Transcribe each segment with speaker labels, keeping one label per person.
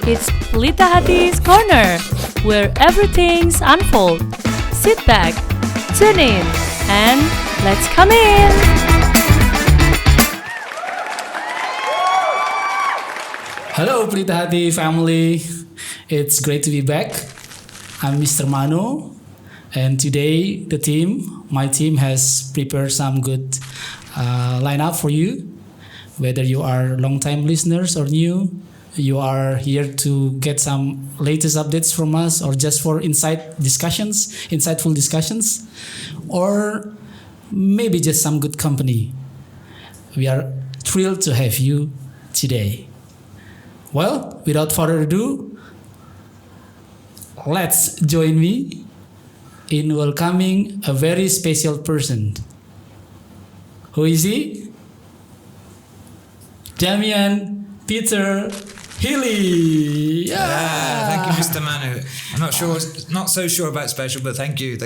Speaker 1: It's Pelita Hati's Corner, where everything's unfold. Sit back, tune in, and let's come in!
Speaker 2: Hello Pelita Hati family, it's great to be back. I'm Mr. Manu, and today my team has prepared some good lineup for you. Whether you are long-time listeners or new, you are here to get some latest updates from us, or just for insightful discussions, or maybe just some good company. We are thrilled to have you today. Well, without further ado, let's join me in welcoming a very special person. Who is he? Damian Peter Healy.
Speaker 3: Yeah, thank you, Mr. Manu. I'm not so sure about special, but thank you.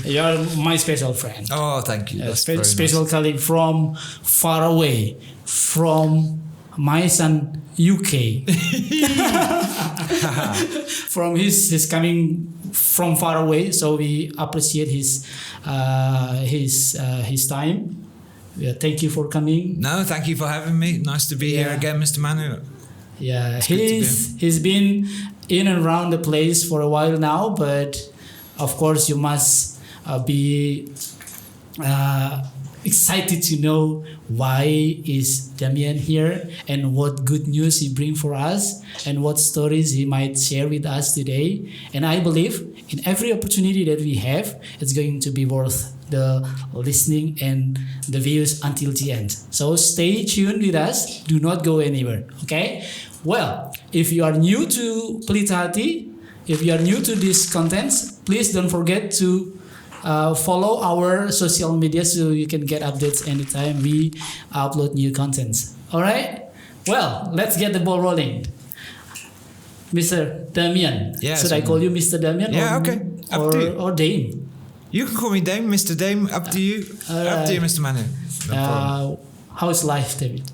Speaker 2: You're my special friend.
Speaker 3: Oh, thank you. That's
Speaker 2: special colleague from far away, from my son UK. From he's coming from far away, so we appreciate his time. Yeah, thank you for coming.
Speaker 3: No, thank you for having me. Nice to be here again, Mr. Manu.
Speaker 2: Yeah, he's been in and around the place for a while now, but of course you must be excited to know why is Damian here and what good news he bring for us and what stories he might share with us today. And I believe in every opportunity that we have, it's going to be worth the listening and the views until the end. So stay tuned with us. Do not go anywhere. Okay? Well, if you are new to Pelita Hati, if you are new to these contents, please don't forget to follow our social media so you can get updates anytime we upload new contents. All right? Well, let's get the ball rolling. Mr. Damian.
Speaker 3: Yeah,
Speaker 2: Should I call you Mr. Damian?
Speaker 3: Yeah, okay. Up to you.
Speaker 2: Or Dame?
Speaker 3: You can call me Dame, Mr. Dame. Up to you. Up to you, Mr. Manu. No problem.
Speaker 2: How's life, David?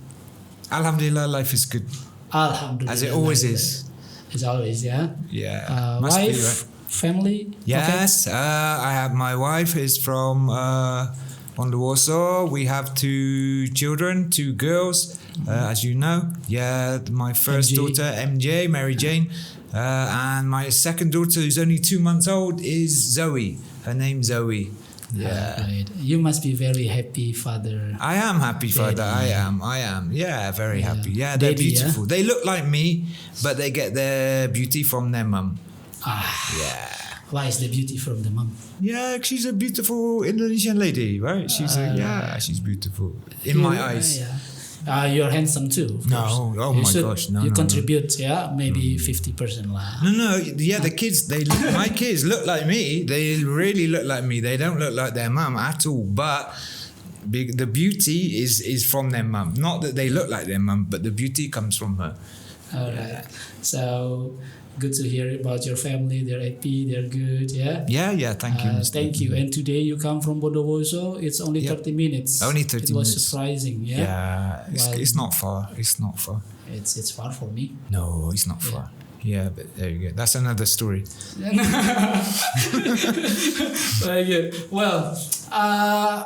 Speaker 3: Alhamdulillah, life is good.
Speaker 2: Alhamdulillah.
Speaker 3: As it always is.
Speaker 2: As always, yeah?
Speaker 3: Yeah.
Speaker 2: Must wife,
Speaker 3: be, right?
Speaker 2: Family?
Speaker 3: Yes. Okay. I have my wife is from Bondowoso. We have 2 children, 2 girls, as you know. Yeah, my first daughter, MJ, Mary Jane. And my second daughter, who's only 2 months old, is Zoe. Her name's Zoe. Yeah.
Speaker 2: Right. You must be very happy father.
Speaker 3: I am happy father. I am. Yeah, very happy. Yeah, they're
Speaker 2: Daddy,
Speaker 3: beautiful. Yeah? They look like me, but they get their beauty from their mum. Yeah.
Speaker 2: Why is the beauty from the mum?
Speaker 3: Yeah, she's a beautiful Indonesian lady, right? She's she's beautiful in my eyes.
Speaker 2: Yeah. You're handsome too.
Speaker 3: No, oh my gosh, no.
Speaker 2: You contribute, maybe 50% lah.
Speaker 3: No, yeah, the kids, my kids look like me. They really look like me. They don't look like their mum at all. But the beauty is from their mum. Not that they look like their mum, but the beauty comes from her.
Speaker 2: All right. So good to hear about your family. They're happy. They're good. Yeah.
Speaker 3: Yeah. Thank you.
Speaker 2: Thank you. And today you come from Bondowoso. It's only 30 minutes.
Speaker 3: Only 30 minutes.
Speaker 2: It was surprising. Yeah.
Speaker 3: It's not far. It's not far.
Speaker 2: It's far for me.
Speaker 3: No, it's not far. Yeah, but there you go. That's another story.
Speaker 2: Very good. Well,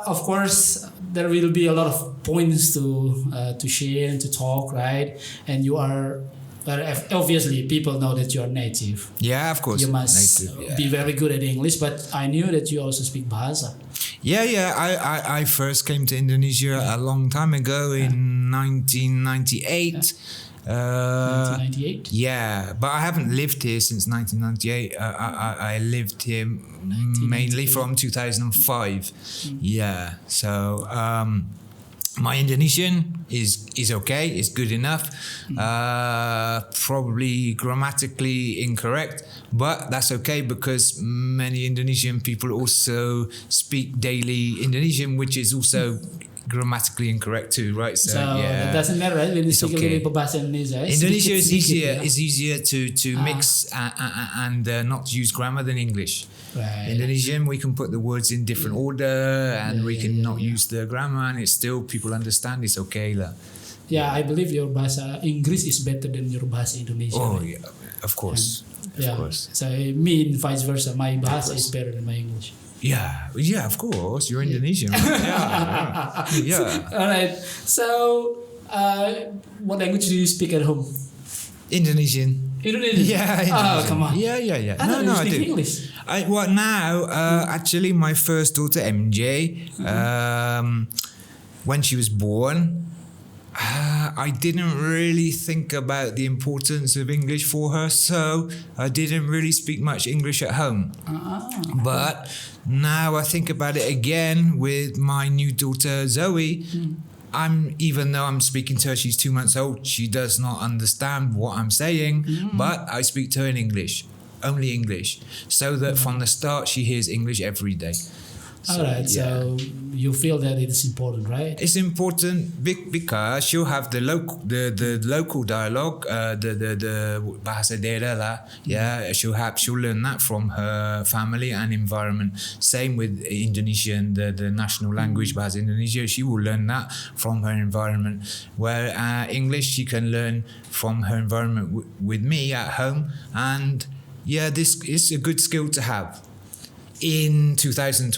Speaker 2: of course, there will be a lot of points to share and to talk, right? And you are. But obviously, people know that you are native.
Speaker 3: Yeah, of course.
Speaker 2: You must be very good at English, but I knew that you also speak Bahasa.
Speaker 3: Yeah. I first came to Indonesia a long time ago in 1998.
Speaker 2: 1998?
Speaker 3: Yeah, but I haven't lived here since 1998. I lived here mainly from 2005. Yeah, so... my Indonesian is okay, it's good enough. Probably grammatically incorrect, but that's okay because many Indonesian people also speak daily Indonesian, which is also grammatically incorrect too, right?
Speaker 2: So yeah, it doesn't matter, right? When you speak a little bahasa Indonesia,
Speaker 3: Indonesia is easier. It's easier to mix and not use grammar than English.
Speaker 2: Right.
Speaker 3: Indonesian, we can put the words in different order, and we can not use the grammar, and it's still people understand. It's okay lah.
Speaker 2: Yeah, I believe your bahasa Inggris is better than your bahasa Indonesia.
Speaker 3: Oh
Speaker 2: right?
Speaker 3: yeah, of course.
Speaker 2: Yeah.
Speaker 3: Of course.
Speaker 2: So me and vice versa. My bahasa is better than my English.
Speaker 3: Yeah, yeah, of course. You're Indonesian, right? Yeah.
Speaker 2: All right. So, what language do you speak at home?
Speaker 3: Indonesian.
Speaker 2: Indonesian.
Speaker 3: Yeah.
Speaker 2: Oh,
Speaker 3: Indonesian.
Speaker 2: come on.
Speaker 3: Yeah.
Speaker 2: I thought you
Speaker 3: I
Speaker 2: speak
Speaker 3: do.
Speaker 2: English.
Speaker 3: Well, now, actually, my first daughter, MJ, when she was born, I didn't really think about the importance of English for her, so I didn't really speak much English at home. But now I think about it again with my new daughter, Zoe. Even though I'm speaking to her, she's 2 months old, she does not understand what I'm saying, but I speak to her in English. Only English, so that from the start she hears English every day.
Speaker 2: All right, so you feel that it is important, right?
Speaker 3: It's important because she'll have the local dialogue, the bahasa daerah lah. Yeah, she'll learn that from her family and environment. Same with Indonesian, the national language bahasa Indonesia. She will learn that from her environment. Where English she can learn from her environment with me at home. And yeah, this is a good skill to have in 2025.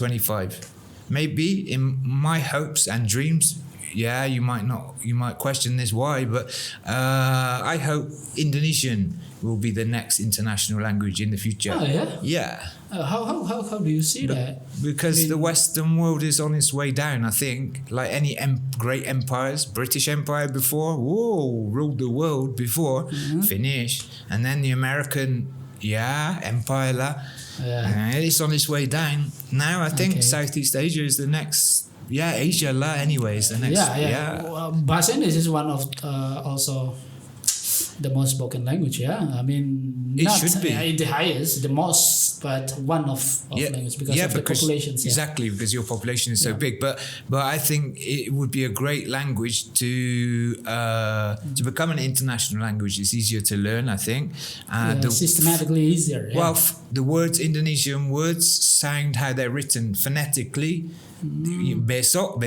Speaker 3: Maybe in my hopes and dreams, yeah, you might question this why, but I hope Indonesian will be the next international language in the future.
Speaker 2: Oh yeah.
Speaker 3: Yeah.
Speaker 2: How do you see that?
Speaker 3: Because the Western world is on its way down, I think. Like any great empires, British Empire before, ruled the world before, finished. And then the American, empire lah. It's on its way down. Now I think Southeast Asia is the next, Asia lah anyways. The next,
Speaker 2: Well, Bahasa Indonesia is one of also the most spoken language, I mean,
Speaker 3: it
Speaker 2: not
Speaker 3: should be
Speaker 2: the highest, the most, but one of language because of the populations.
Speaker 3: Exactly, because your population is so big. But I think it would be a great language to become an international language. It's easier to learn, I think.
Speaker 2: Systematically easier. Yeah.
Speaker 3: Well, the Indonesian words sound how they're written phonetically. Besok,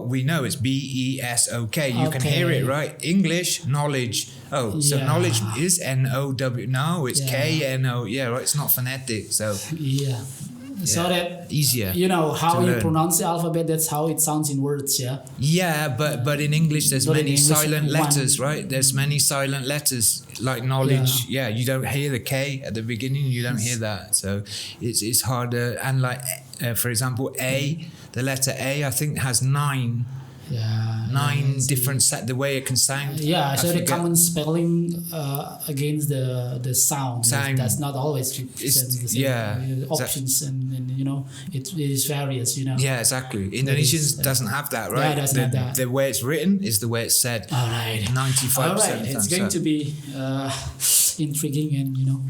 Speaker 3: we know it's BESOK. You can hear it, right? English, knowledge. Oh, so knowledge is NOW. No, it's KNO. Yeah, right. It's not phonetic. So
Speaker 2: so that
Speaker 3: easier.
Speaker 2: You know how you pronounce the alphabet. That's how it sounds in words. Yeah.
Speaker 3: Yeah, but in English there's many silent letters, right? There's many silent letters like knowledge. Yeah, you don't hear the K at the beginning. You don't hear that, so it's harder. And like for example, the letter A, I think has nine different the way it can sound.
Speaker 2: So the common spelling against the sound that's not always the same. Options and you know it is various, you know.
Speaker 3: Yeah, exactly. Indonesian doesn't have that, right?
Speaker 2: Doesn't have that.
Speaker 3: The way it's written is the way it's said.
Speaker 2: All right.
Speaker 3: 95%.
Speaker 2: All right. It's going to be intriguing, and you know,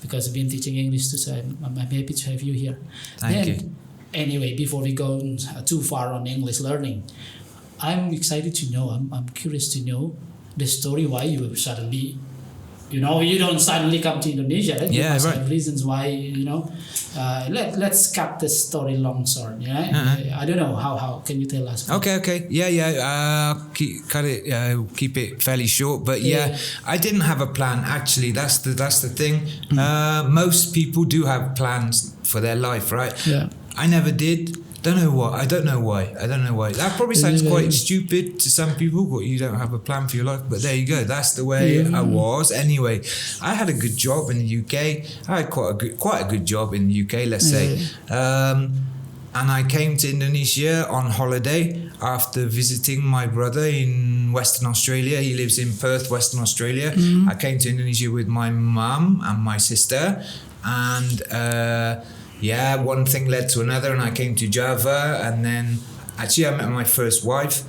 Speaker 2: because I've been teaching English too, so I'm happy to have you here.
Speaker 3: Thank you.
Speaker 2: Anyway, before we go too far on English learning, I'm excited to know, I'm curious to know the story why you suddenly, you know, you don't suddenly come to Indonesia. Right? You must have reasons why, you know. Let's cut the story long short. I don't know, how can you tell us?
Speaker 3: Okay. Keep it fairly short, but I didn't have a plan actually. That's the thing. Most people do have plans for their life, right? Yeah. I never did. I don't know why. That probably sounds quite stupid to some people, but you don't have a plan for your life. But there you go. That's the way I was. Anyway, I had a good job in the UK. I had quite a good job in the UK, let's say. And I came to Indonesia on holiday after visiting my brother in Western Australia. He lives in Perth, Western Australia. I came to Indonesia with my mum and my sister, and one thing led to another, and I came to Java, and then actually I met my first wife,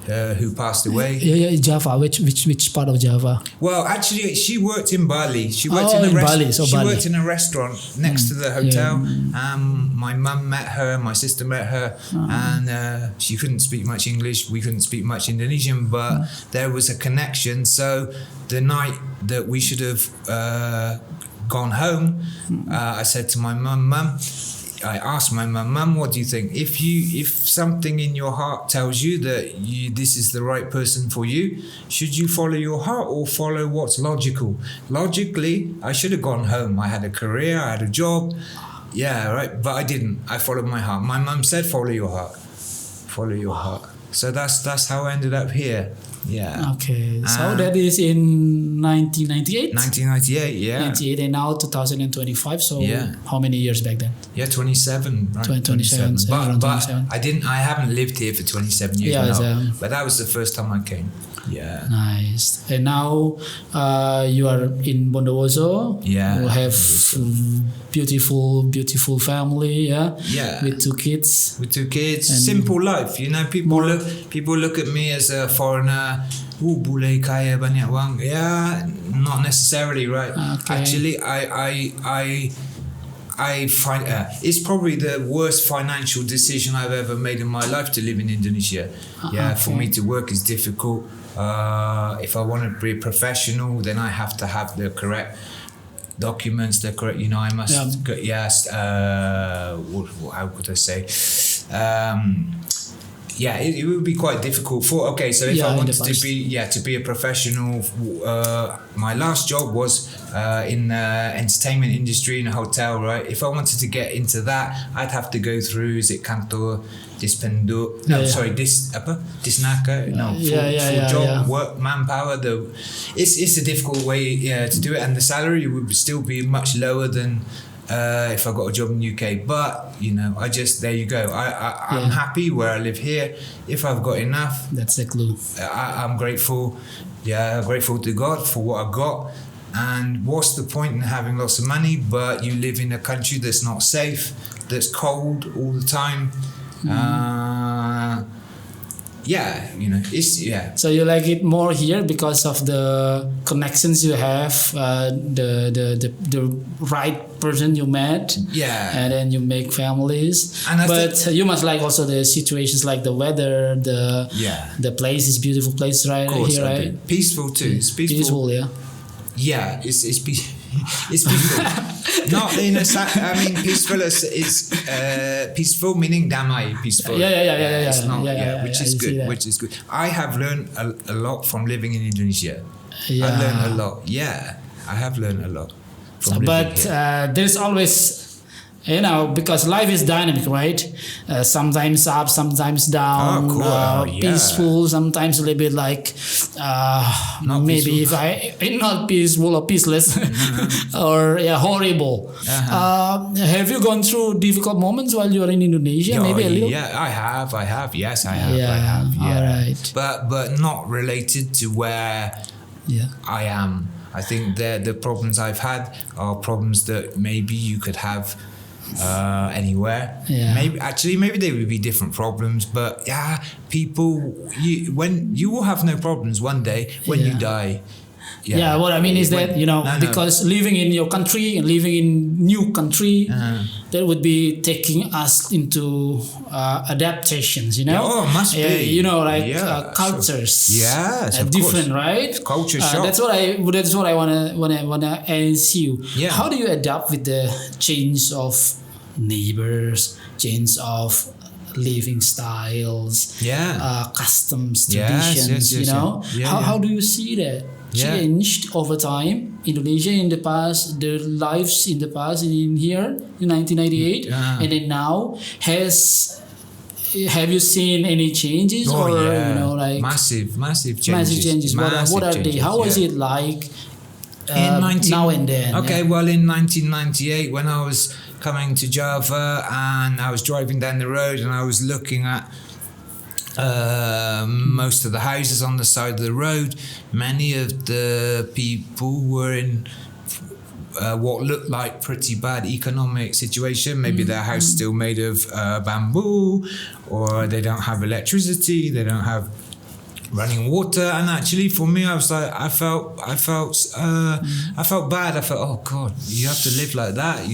Speaker 3: who passed away.
Speaker 2: Java. Which part of Java?
Speaker 3: Well, actually, she worked in Bali. She worked worked in a restaurant next to the hotel. My mum met her, my sister met her, and she couldn't speak much English. We couldn't speak much Indonesian, but there was a connection. So the night that we should have gone home, I said to my mum, I asked my mum, what do you think? If something in your heart tells you that this is the right person for you, should you follow your heart or follow what's logical? Logically, I should have gone home. I had a career, I had a job. Yeah, right. But I didn't. I followed my heart. My mum said, follow your heart. Follow your heart. So that's how I ended up here. Yeah.
Speaker 2: Okay. So that is in 1998?
Speaker 3: 1998, yeah.
Speaker 2: 98 and now 2025. So
Speaker 3: Yeah.
Speaker 2: how many years back then?
Speaker 3: Yeah, 27. Right?
Speaker 2: 27.
Speaker 3: But
Speaker 2: 27.
Speaker 3: I haven't lived here for 27 years
Speaker 2: Yeah,
Speaker 3: now. But that was the first time I came. Yeah.
Speaker 2: Nice. And now you are in Bondowoso.
Speaker 3: Yeah.
Speaker 2: You have beautiful family. Yeah.
Speaker 3: Yeah.
Speaker 2: With 2 kids.
Speaker 3: With 2 kids,
Speaker 2: And
Speaker 3: simple life. You know, people look at me as a foreigner. Bule kaya banyak wang. Yeah, not necessarily, right?
Speaker 2: Okay.
Speaker 3: Actually, I find it's probably the worst financial decision I've ever made in my life to live in Indonesia. Yeah, for me to work is difficult. If I want to be a professional, then I have to have the correct documents, the correct, I must, yes, how could I say? It would be quite difficult so if I wanted to be a professional, my last job was in the entertainment industry in a hotel, right? If I wanted to get into that, I'd have to go through, kantor, dispenduk, disnaka, full job, work, manpower, it's a difficult way to do it, and the salary would still be much lower than if I got a job in the UK, but there you go. I'm happy where I live here. If I've got enough,
Speaker 2: that's the clue.
Speaker 3: I'm grateful. Yeah, grateful to God for what I got. And what's the point in having lots of money, but you live in a country that's not safe, that's cold all the time?
Speaker 2: So you like it more here because of the connections you have, the right person you met, and then you make families. But you must like also the situations like the weather, the place is beautiful place right here, right?
Speaker 3: Peaceful too. It's peaceful. Yeah, it's peaceful. It's peaceful. Not in a peaceful is peaceful meaning damai, peaceful. It's not, which is good. I have learned a lot from living in Indonesia. I learned a lot. Yeah, I have learned a lot from living here.
Speaker 2: There's always, because life is dynamic, right? Sometimes up, sometimes down. Peaceful, sometimes a little bit like maybe not peaceful or peaceless, or horrible. Have you gone through difficult moments while you are in Indonesia? Maybe a little.
Speaker 3: Yeah, I have. Yes, I have.
Speaker 2: All right.
Speaker 3: But not related to where I am. I think the problems I've had are problems that maybe you could have anywhere. Maybe they would be different problems, but people, you will have no problems one day when you die.
Speaker 2: What I mean is that because living in your country and living in new country, that would be taking us into adaptations.
Speaker 3: Must be.
Speaker 2: Cultures.
Speaker 3: Yes, of
Speaker 2: different,
Speaker 3: course.
Speaker 2: right?
Speaker 3: Culture shock.
Speaker 2: That's what I wanna ask you. How do you adapt with the change of neighbors, change of living styles, customs, traditions? How do you see that changed over time? Indonesia in the past, the lives in the past in here in 1998, and then now have you seen any changes
Speaker 3: massive changes?
Speaker 2: Massive changes. What are they? How was it like now and then?
Speaker 3: Well, in 1998, when I was coming to Java and I was driving down the road and I was looking at most of the houses on the side of the road, many of the people were in what looked like pretty bad economic situation. Maybe their house still made of bamboo, or they don't have electricity, they don't have running water. And actually for me, I was like, I felt bad. I felt, oh God, you have to live like that,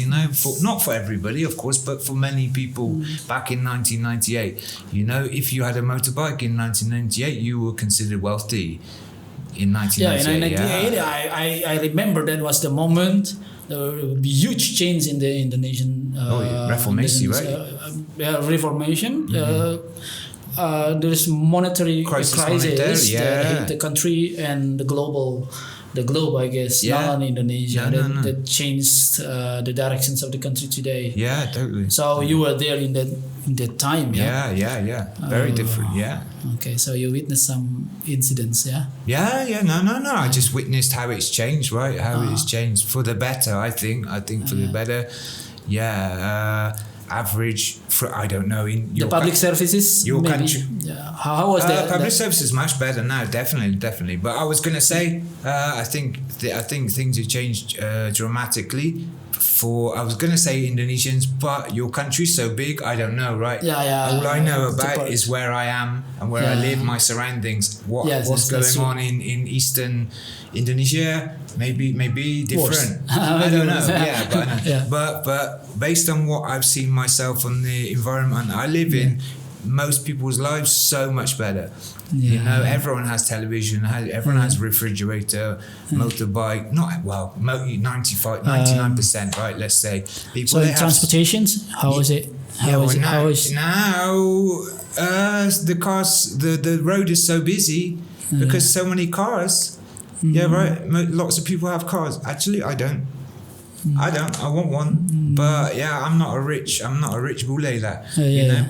Speaker 3: not for everybody, of course, but for many people back in 1998. If you had a motorbike in 1998, you were considered wealthy. In 1998,
Speaker 2: I remember that was the moment there will be huge change in the Indonesian
Speaker 3: Reformation, right?
Speaker 2: Reformation. There is monetary crisis that hit the country and the globe, I guess, not only Indonesia. That changed the directions of the country today.
Speaker 3: Yeah, totally.
Speaker 2: So you were there in that time,
Speaker 3: yeah? Very different,
Speaker 2: Okay, so you witnessed some incidents, yeah?
Speaker 3: No. I just witnessed how it's changed, right? How it's changed for the better, I think for the better. Average for, I don't know, in your
Speaker 2: the public services,
Speaker 3: your
Speaker 2: maybe.
Speaker 3: country.
Speaker 2: Yeah. How was that?
Speaker 3: Public services much better now, definitely. But I was gonna say, I think things have changed dramatically. I was gonna say Indonesians, but your country's so big, I don't know, right? All I know about is where I am and where I live, my surroundings. What's going on in Eastern Indonesia? Maybe different. I don't know. But based on what I've seen myself on the environment I live in, most people's lives so much better. You know, everyone has television, everyone has refrigerator, motorbike. 99%, right? Let's say people.
Speaker 2: So in transportations, how is it?
Speaker 3: Now the cars, the road is so busy because so many cars. Yeah, right. Lots of people have cars. Actually, I don't. I want one, but I'm not a rich Bule you know.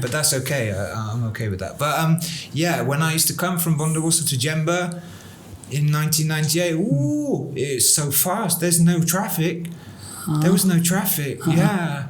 Speaker 3: But that's okay. I'm okay with that. But when I used to come from Bondowoso to Jember in 1998, it's so fast. There's no traffic. There was no traffic. Now,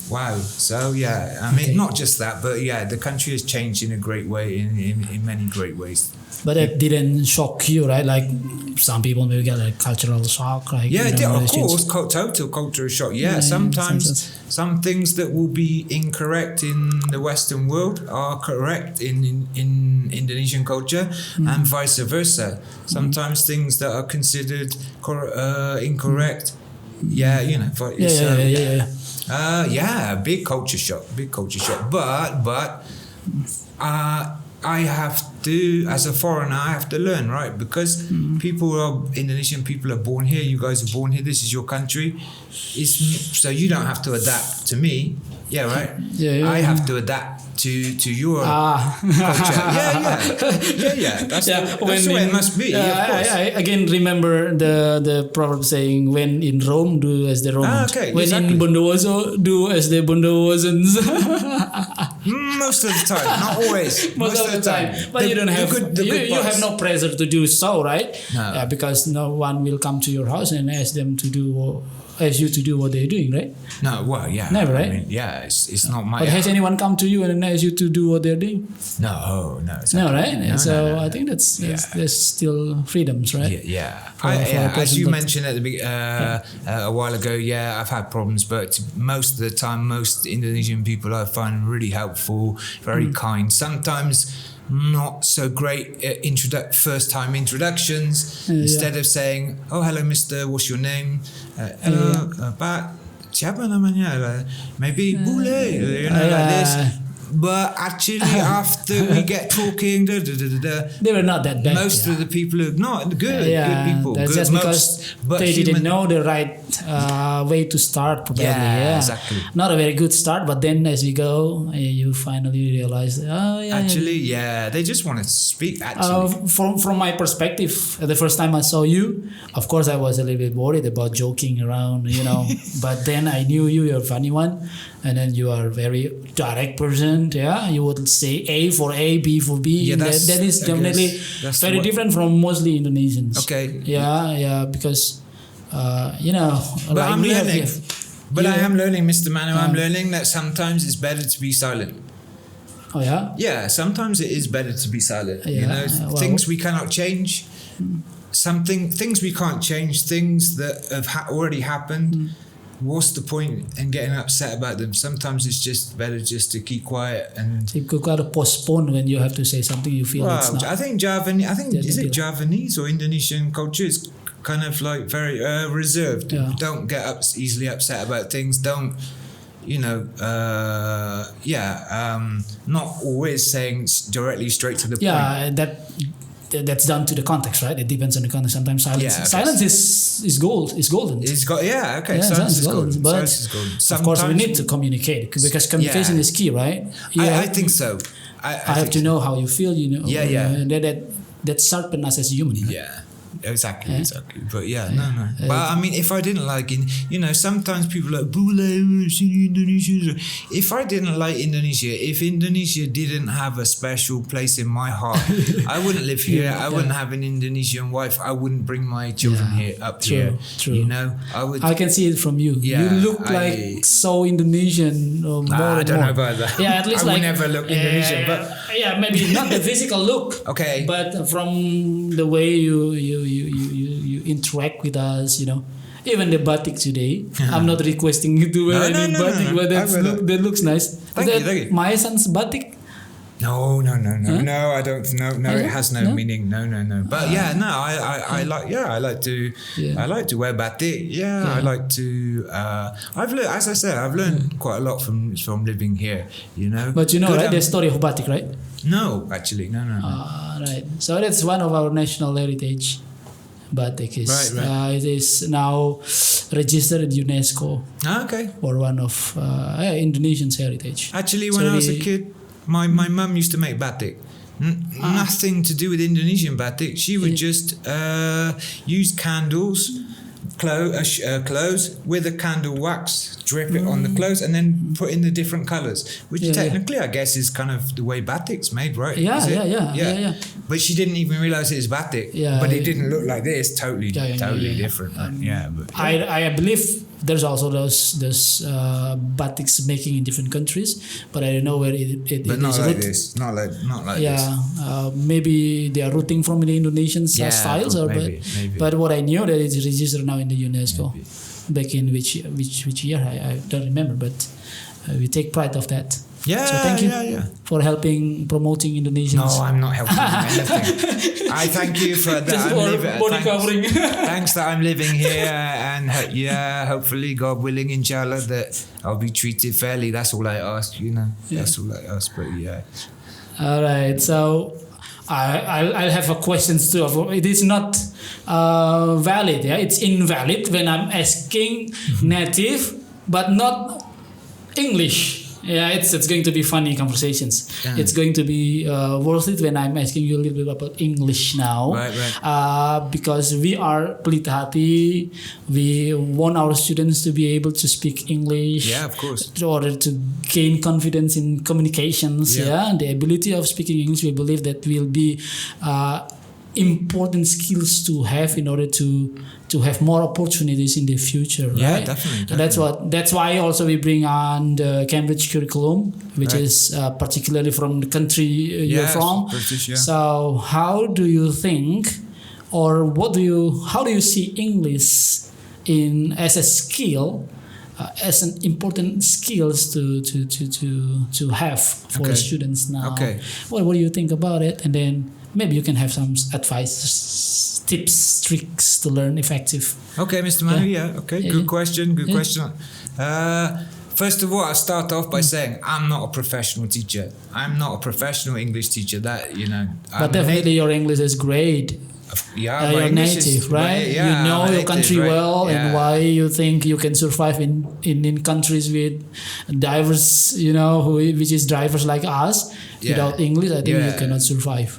Speaker 3: wow. So I mean, not just that, but the country has changed in a great way, in many great ways.
Speaker 2: But it didn't shock you, right? Like some people maybe get a cultural shock. Like,
Speaker 3: of course, total cultural shock. Sometimes some things that will be incorrect in the Western world are correct in Indonesian culture, and vice versa. Sometimes things that are considered incorrect, big culture shock. But I have to, as a foreigner, I have to learn, right? Because Indonesian people are born here. You guys are born here. This is your country. So you don't have to adapt to me. Yeah, right? I have to adapt to your culture. That's the way it must be. Of course.
Speaker 2: I again remember the proverb saying, when in Rome, do as the Romans. When in Bondowoso, do as the Bondowosans.
Speaker 3: Most of the time, not always. Most of the time.
Speaker 2: But you don't have you have no pressure to do so, right?
Speaker 3: No.
Speaker 2: Because no one will come to your house and ask you to do what they're doing, right?
Speaker 3: No, well,
Speaker 2: never, right?
Speaker 3: I mean, it's not my.
Speaker 2: But has anyone come to you and asked you to do what they're doing?
Speaker 3: No, exactly.
Speaker 2: No, right? No, I think there's still freedoms, right?
Speaker 3: As you mentioned at the a while ago, I've had problems, but most of the time, most Indonesian people I find really helpful, very kind. Sometimes not so great first time introductions. Instead of saying, "Oh, hello, Mister, what's your name?" Hello, Pak, siapa namanya? Maybe Bule, like this. But actually, after we get talking, they
Speaker 2: were not that bad.
Speaker 3: Most of the people are not good. Good people.
Speaker 2: That's just because they didn't know the right way to start. Probably.
Speaker 3: Exactly.
Speaker 2: Not a very good start, but then as you go, you finally realize.
Speaker 3: They just want to speak. Actually,
Speaker 2: from my perspective, the first time I saw you, of course, I was a little bit worried about joking around, But then I knew you're a funny one, and then you are a very direct person. You would say A for A, B for B. That is definitely very different from mostly Indonesians.
Speaker 3: Okay.
Speaker 2: Because
Speaker 3: But I'm learning. I am learning, Mr. Manu. I'm learning that sometimes it's better to be silent.
Speaker 2: Oh yeah.
Speaker 3: Yeah, sometimes it is better to be silent. Things we cannot change. Things we can't change. Things that have already happened. What's the point in getting upset about them? Sometimes it's just better just to keep quiet and.
Speaker 2: You could kind of postpone when you have to say something you feel. It's not.
Speaker 3: I think is it Javanese or Indonesian culture is kind of like very reserved. Don't get easily upset about things. Don't. Not always saying directly straight to the point.
Speaker 2: That that's down to the context, right? It depends on the context. Sometimes silence is golden.
Speaker 3: It's got
Speaker 2: Silence is golden. But
Speaker 3: Silence is golden.
Speaker 2: of course, we need to communicate because communication is key, right?
Speaker 3: I think so.
Speaker 2: I have to know how you feel. And that sharpen us as human. Right?
Speaker 3: Yeah. Exactly. But no. But I mean, if I didn't like, sometimes people are like, Bule, Indonesia. If I didn't like Indonesia, if Indonesia didn't have a special place in my heart, I wouldn't live here. I wouldn't have an Indonesian wife. I wouldn't bring my children here.
Speaker 2: True.
Speaker 3: I would.
Speaker 2: I can see it from you.
Speaker 3: Yeah,
Speaker 2: you look like so Indonesian.
Speaker 3: I don't know about that.
Speaker 2: Yeah, at least
Speaker 3: I would never look Indonesian, but
Speaker 2: maybe not the physical look.
Speaker 3: Okay.
Speaker 2: But from the way you interact with us, even the batik today. I'm not requesting you to wear any batik, but that looks nice.
Speaker 3: Thank you.
Speaker 2: My son's batik.
Speaker 3: No, I don't. No, it has no meaning. No. But I like to wear batik. I like to. I've learned quite a lot from living here.
Speaker 2: But right, the story of batik, right?
Speaker 3: No, actually, no.
Speaker 2: Right. So that's one of our national heritage. Batik is
Speaker 3: right.
Speaker 2: It is now registered in UNESCO.
Speaker 3: Okay.
Speaker 2: For one of Indonesian's heritage.
Speaker 3: Actually, when I was a kid, my mum used to make batik. Nothing to do with Indonesian batik. She would just use candles, clothes with a candle wax, drip it on the clothes, and then put in the different colors, which technically I guess is kind of the way batik's made, right?
Speaker 2: Yeah.
Speaker 3: But she didn't even realize it was batik. But it didn't look like this. Totally different.
Speaker 2: I believe there's also those batiks making in different countries, but I don't know where it
Speaker 3: but
Speaker 2: is.
Speaker 3: Not like this. Not like this.
Speaker 2: Maybe they are rooting from the Indonesian styles,
Speaker 3: maybe.
Speaker 2: But what I knew that it's registered now in the UNESCO. Maybe. Back in which year I don't remember, but we take pride of that.
Speaker 3: Yeah,
Speaker 2: so thank you for helping promoting Indonesians.
Speaker 3: No, I'm not helping anything. I thank you for that. Thanks that I'm living here, and hopefully, God willing, inshallah, that I'll be treated fairly. That's all I ask, That's all I ask. But
Speaker 2: all right. So I'll have a question too. It is not valid. It's invalid when I'm asking native, but not English. It's going to be funny conversations. It's going to be worth it when I'm asking you a little bit about English now.
Speaker 3: Right.
Speaker 2: Because we are Pelita Hati. We want our students to be able to speak English.
Speaker 3: Yeah, of course.
Speaker 2: In order to gain confidence in communications. The ability of speaking English, we believe that will be important skills to have in order to have more opportunities in the future, right?
Speaker 3: Yeah, definitely.
Speaker 2: That's why also we bring on the Cambridge curriculum, which is particularly from the country you're from.
Speaker 3: British,
Speaker 2: So how do you think, or how do you see English as a skill, as an important skills to have for students now?
Speaker 3: Okay.
Speaker 2: What do you think about it? And then maybe you can have some advice, tips, tricks to learn effective.
Speaker 3: Okay, Mr. Manu, okay. Good question. First of all, I'll start off by saying I'm not a professional teacher. I'm not a professional English teacher.
Speaker 2: But definitely your English is great. You're native, right? You know your country well, and why you think you can survive in countries with diverse, which is drivers like us. Without English, I think you cannot survive.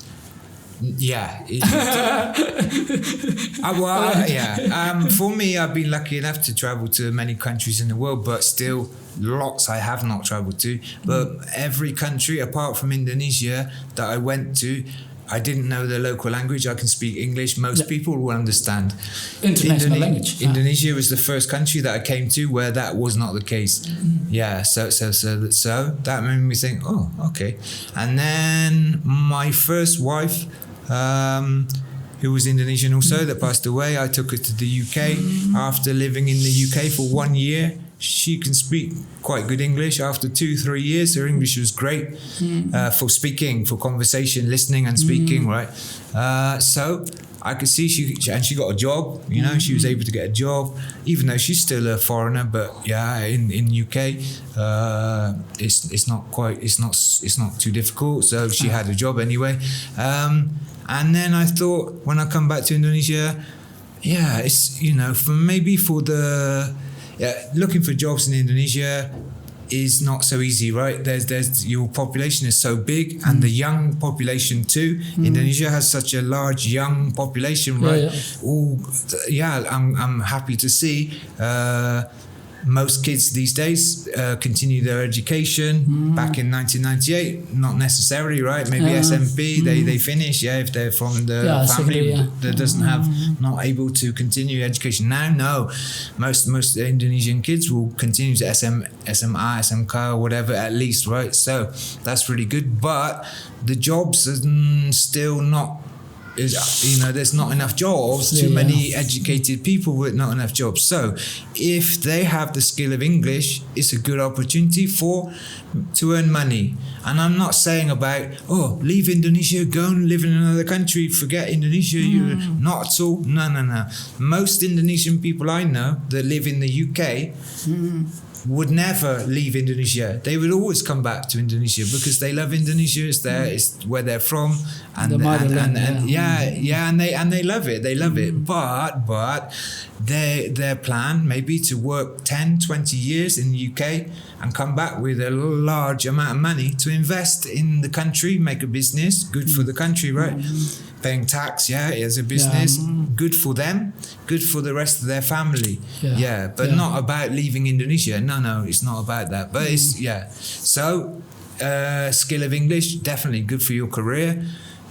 Speaker 3: For me, I've been lucky enough to travel to many countries in the world, but still lots I have not traveled to. But every country apart from Indonesia that I went to, I didn't know the local language. I can speak English. Most people will understand.
Speaker 2: International language.
Speaker 3: Indonesia was the first country that I came to where that was not the case. So that made me think, oh, okay. And then my first wife, who was Indonesian also, that passed away, I took her to the UK. After living in the UK for 1 year, she can speak quite good English. After 2-3 years, her English was great for speaking, for conversation, listening and speaking, right? So I could see she got a job, she was able to get a job, even though she's still a foreigner. But in UK, it's not too difficult. So she had a job anyway. And then I thought, when I come back to Indonesia, yeah, it's, for the looking for jobs in Indonesia is not so easy, right? There's your population is so big, and the young population too. Indonesia has such a large young population, right? I'm happy to see most kids these days continue their education. Back in 1998, not necessarily, right? Maybe SMP, they finish, if they're from the family that doesn't have, not able to continue education. Now, no, most Indonesian kids will continue to SMA, SMK, or whatever, at least, right? So that's really good. But the jobs are still not, there's not enough jobs, too many educated people with not enough jobs. So if they have the skill of English, it's a good opportunity to earn money. And I'm not saying about, leave Indonesia, go and live in another country, forget Indonesia. You're not at all. No. Most Indonesian people I know that live in the UK would never leave Indonesia. They would always come back to Indonesia because they love Indonesia. It's where they're from, and
Speaker 2: the motherland,
Speaker 3: and they love it. They love it. But their plan may be to work 10, 20 years in the UK and come back with a large amount of money to invest in the country, make a business, good for the country, right? Paying tax, as a business, good for them, good for the rest of their family. But not about leaving Indonesia. No, it's not about that. But it's, so skill of English, definitely good for your career.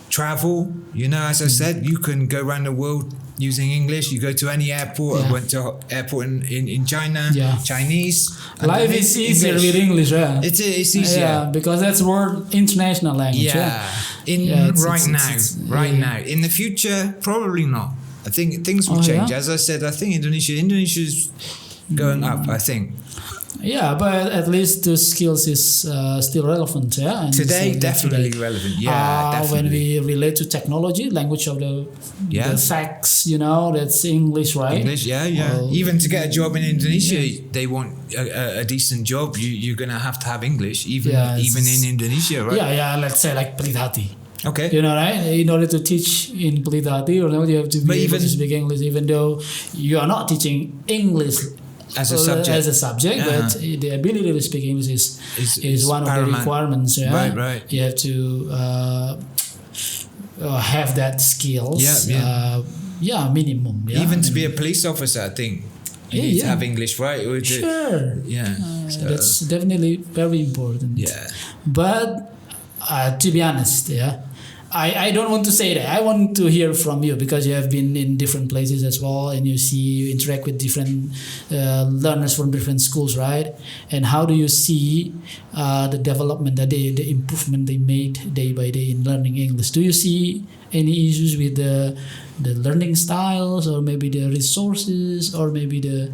Speaker 3: Travel, as I said, you can go around the world using English. You go to any airport. I went to airport in China, Chinese.
Speaker 2: Life is easier with English,
Speaker 3: It's easier.
Speaker 2: Because that's world international language.
Speaker 3: Right now. In the future, probably not. I think things will change. As I said, I think Indonesia is going up, I think.
Speaker 2: Yeah, but at least the skills is still relevant. And
Speaker 3: today, definitely relevant. Definitely.
Speaker 2: When we relate to technology, language of the facts, that's English, right?
Speaker 3: English, even to get a job in Indonesia, they want a decent job. You're gonna have to have English, even in Indonesia, right?
Speaker 2: Let's say like Pelita Hati.
Speaker 3: Okay.
Speaker 2: Right? In order to teach in Pelita Hati, you have to be able to speak English, even though you are not teaching English as a subject, but the ability to speak English is one of the requirements.
Speaker 3: Right.
Speaker 2: You have to have that skills. Minimum.
Speaker 3: Even to be a police officer, I think you need to have English, right?
Speaker 2: Sure.
Speaker 3: So
Speaker 2: that's definitely very important.
Speaker 3: Yeah.
Speaker 2: But to be honest, I don't want to say that. I want to hear from you because you have been in different places as well, and you interact with different learners from different schools, right? And how do you see the development, the improvement they made day by day in learning English? Do you see any issues with the learning styles, or maybe the resources, or maybe the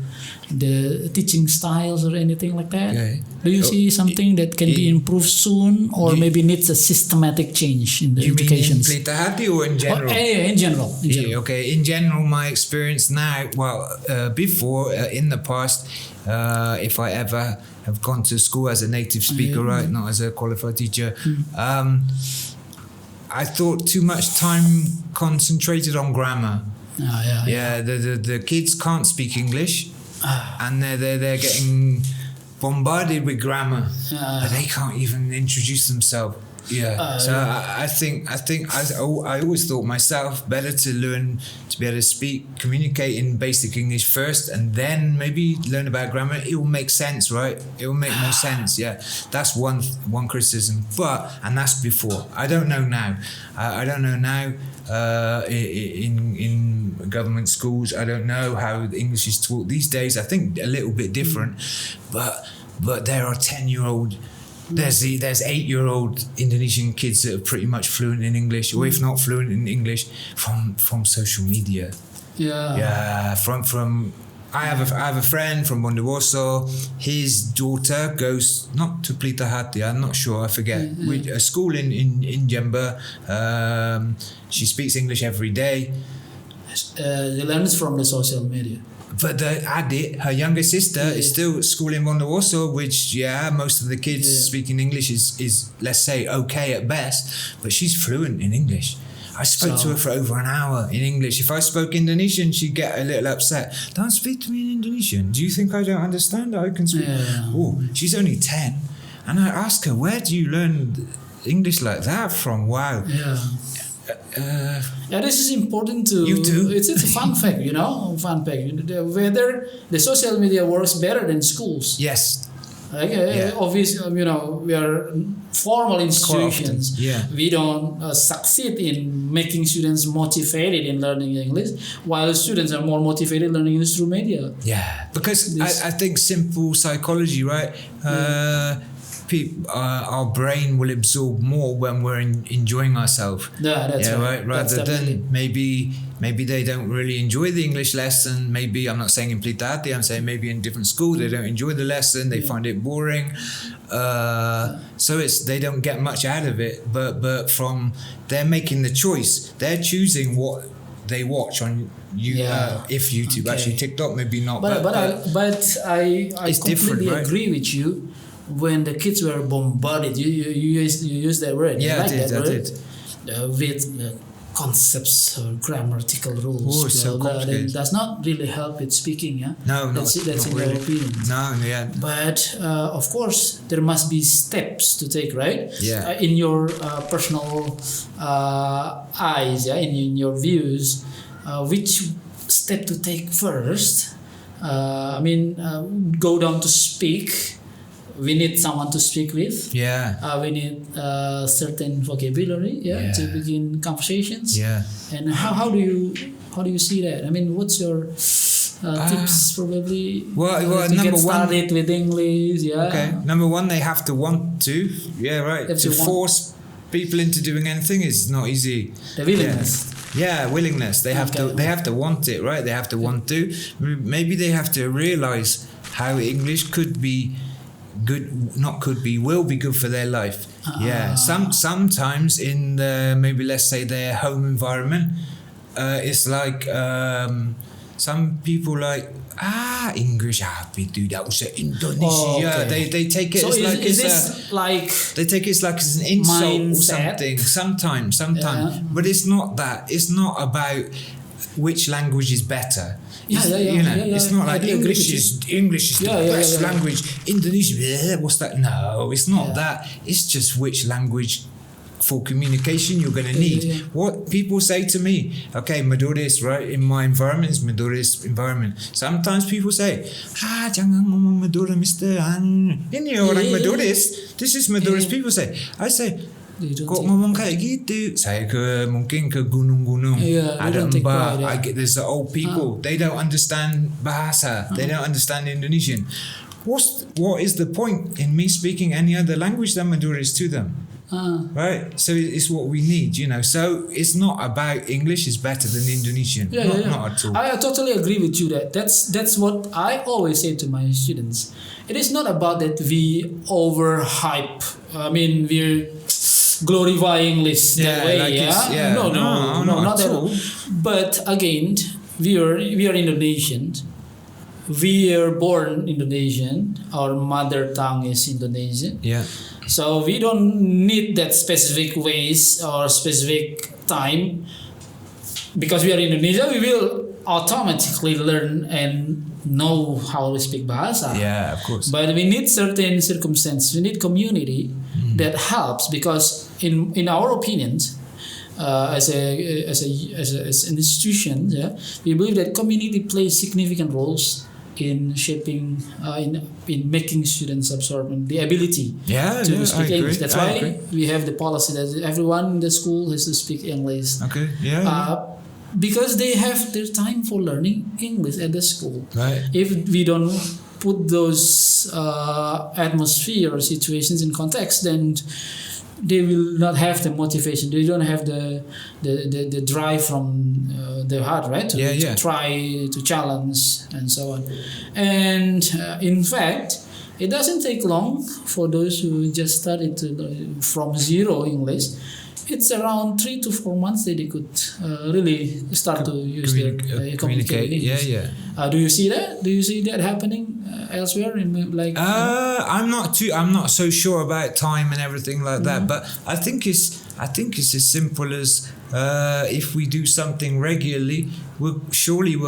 Speaker 2: teaching styles, or anything like that?
Speaker 3: Okay.
Speaker 2: Do you see something that can be improved soon, or maybe needs a systematic change in the education?
Speaker 3: You mean in Pelita Hati or in general?
Speaker 2: In general.
Speaker 3: Okay. In general, my experience now, before, in the past, if I ever have gone to school as a native speaker, right, not as a qualified teacher, I thought too much time concentrated on grammar. The kids can't speak English, and they're getting bombarded with grammar. They can't even introduce themselves. So I think I always thought myself better to learn to be able to speak, communicate in basic English first, and then maybe learn about grammar. It will make sense, right? It will make more sense. That's one criticism. And that's before. I don't know now. I don't know now. In government schools, I don't know how English is taught these days. I think a little bit different, but there are 10-year-old. There's 8-year-old Indonesian kids that are pretty much fluent in English, or if not fluent in English, from social media. From I have a friend from Bondowoso. His daughter goes not to Pelita Hati, I'm not sure, I forget, with a school in Jember. She speaks English every day.
Speaker 2: She learns from the social media.
Speaker 3: But her younger sister, is still at school in Bondowoso, which, most of the kids speaking English is, let's say, okay at best, but she's fluent in English. I spoke to her for over an hour in English. If I spoke Indonesian, she'd get a little upset. Don't speak to me in Indonesian. Do you think I don't understand? I can speak.
Speaker 2: Yeah.
Speaker 3: Oh, she's only 10. And I asked her, where do you learn English like that from? Wow.
Speaker 2: Yeah. Yeah, this is important to.
Speaker 3: You too.
Speaker 2: It's a fun fact, fun fact. Whether the social media works better than schools.
Speaker 3: Yes.
Speaker 2: Like,
Speaker 3: Yeah.
Speaker 2: obviously, we are formal institutions.
Speaker 3: Yeah.
Speaker 2: We don't succeed in making students motivated in learning English, while students are more motivated learning English through media.
Speaker 3: Yeah. Because I think simple psychology, right? Our brain will absorb more when we're enjoying ourselves.
Speaker 2: Yeah, that's right.
Speaker 3: Rather than maybe they don't really enjoy the English lesson. Maybe I'm not saying in Pelita Hati, I'm saying maybe in different schools they don't enjoy the lesson. They find it boring. So they don't get much out of it. But from they're making the choice. They're choosing what they watch on if YouTube, actually TikTok maybe not.
Speaker 2: But I completely
Speaker 3: right?
Speaker 2: agree with you. When the kids were bombarded, you use that word.
Speaker 3: Yeah,
Speaker 2: I
Speaker 3: did.
Speaker 2: With concepts or grammatical rules.
Speaker 3: Oh, so
Speaker 2: that does not really help with speaking. Yeah.
Speaker 3: No,
Speaker 2: that's
Speaker 3: not
Speaker 2: in
Speaker 3: really.
Speaker 2: your opinion.
Speaker 3: No, yeah.
Speaker 2: But of course, there must be steps to take, right?
Speaker 3: Yeah.
Speaker 2: In your personal eyes, in your views, which step to take first? Go down to speak. We need someone to speak with.
Speaker 3: Yeah.
Speaker 2: We need certain vocabulary, to begin conversations.
Speaker 3: Yeah.
Speaker 2: And how do you see that? What's your tips probably?
Speaker 3: Well,
Speaker 2: to
Speaker 3: number
Speaker 2: get started
Speaker 3: one
Speaker 2: with English. Yeah.
Speaker 3: Okay. Number one, they have to want to. Yeah, right. To force people into doing anything is not easy.
Speaker 2: The willingness.
Speaker 3: Yeah, willingness. They have to. They have to want it, right? They have to want to. Maybe they have to realize how English could be good. Not could be. Will be good for their life. Yeah. Sometimes in maybe let's say their home environment, it's like some people like English itu dah usah Indonesia. They take it as they take it as an insult
Speaker 2: mindset?
Speaker 3: or something. Sometimes, but it's not that. It's not about which language is better. It's not like English is the best language. Indonesia, what's that? No, it's not that. It's just which language for communication you're going to need. What people say to me, okay, Maduris, right? In my environment, it's Maduris environment. Sometimes people say, jangan ngomong Madura, Mister. Ini orang Maduris. This is Maduris. People say, I say, kok ngomong kayak gitu? Saya mungkin ke gunung-gunung. Ada mbak. There's the old people. They don't understand bahasa. They don't understand Indonesian. What is the point in me speaking any other language than Maduris to them? Right, so it's what we need, So it's not about English is better than Indonesian. Not at all.
Speaker 2: I totally agree with you. That's what I always say to my students. It is not about that we overhype. We're glorifying English that way. No, not at all. But again, we are Indonesians. We are born Indonesian. Our mother tongue is Indonesian.
Speaker 3: Yeah.
Speaker 2: So we don't need that specific ways or specific time. Because we are Indonesia, we will automatically learn and know how to speak bahasa.
Speaker 3: Yeah, of course.
Speaker 2: But we need certain circumstances. We need community that helps, because in our opinions, as an institution, we believe that community plays significant roles in shaping, in making students absorb the ability to speak English. That's why we have the policy that everyone in the school has to speak English.
Speaker 3: Okay.
Speaker 2: Because they have their time for learning English at the school.
Speaker 3: Right.
Speaker 2: If we don't put those atmosphere or situations in context, then they will not have the motivation. They don't have the drive from their heart, right? To try, to challenge, and so on. And in fact, it doesn't take long for those who just started from zero English. It's around 3 to 4 months that they could really start to use communicate in English. Do you see that? Do you see that happening elsewhere? I'm
Speaker 3: not so sure about time and everything like that, but I think I think it's as simple as if we do something regularly, we're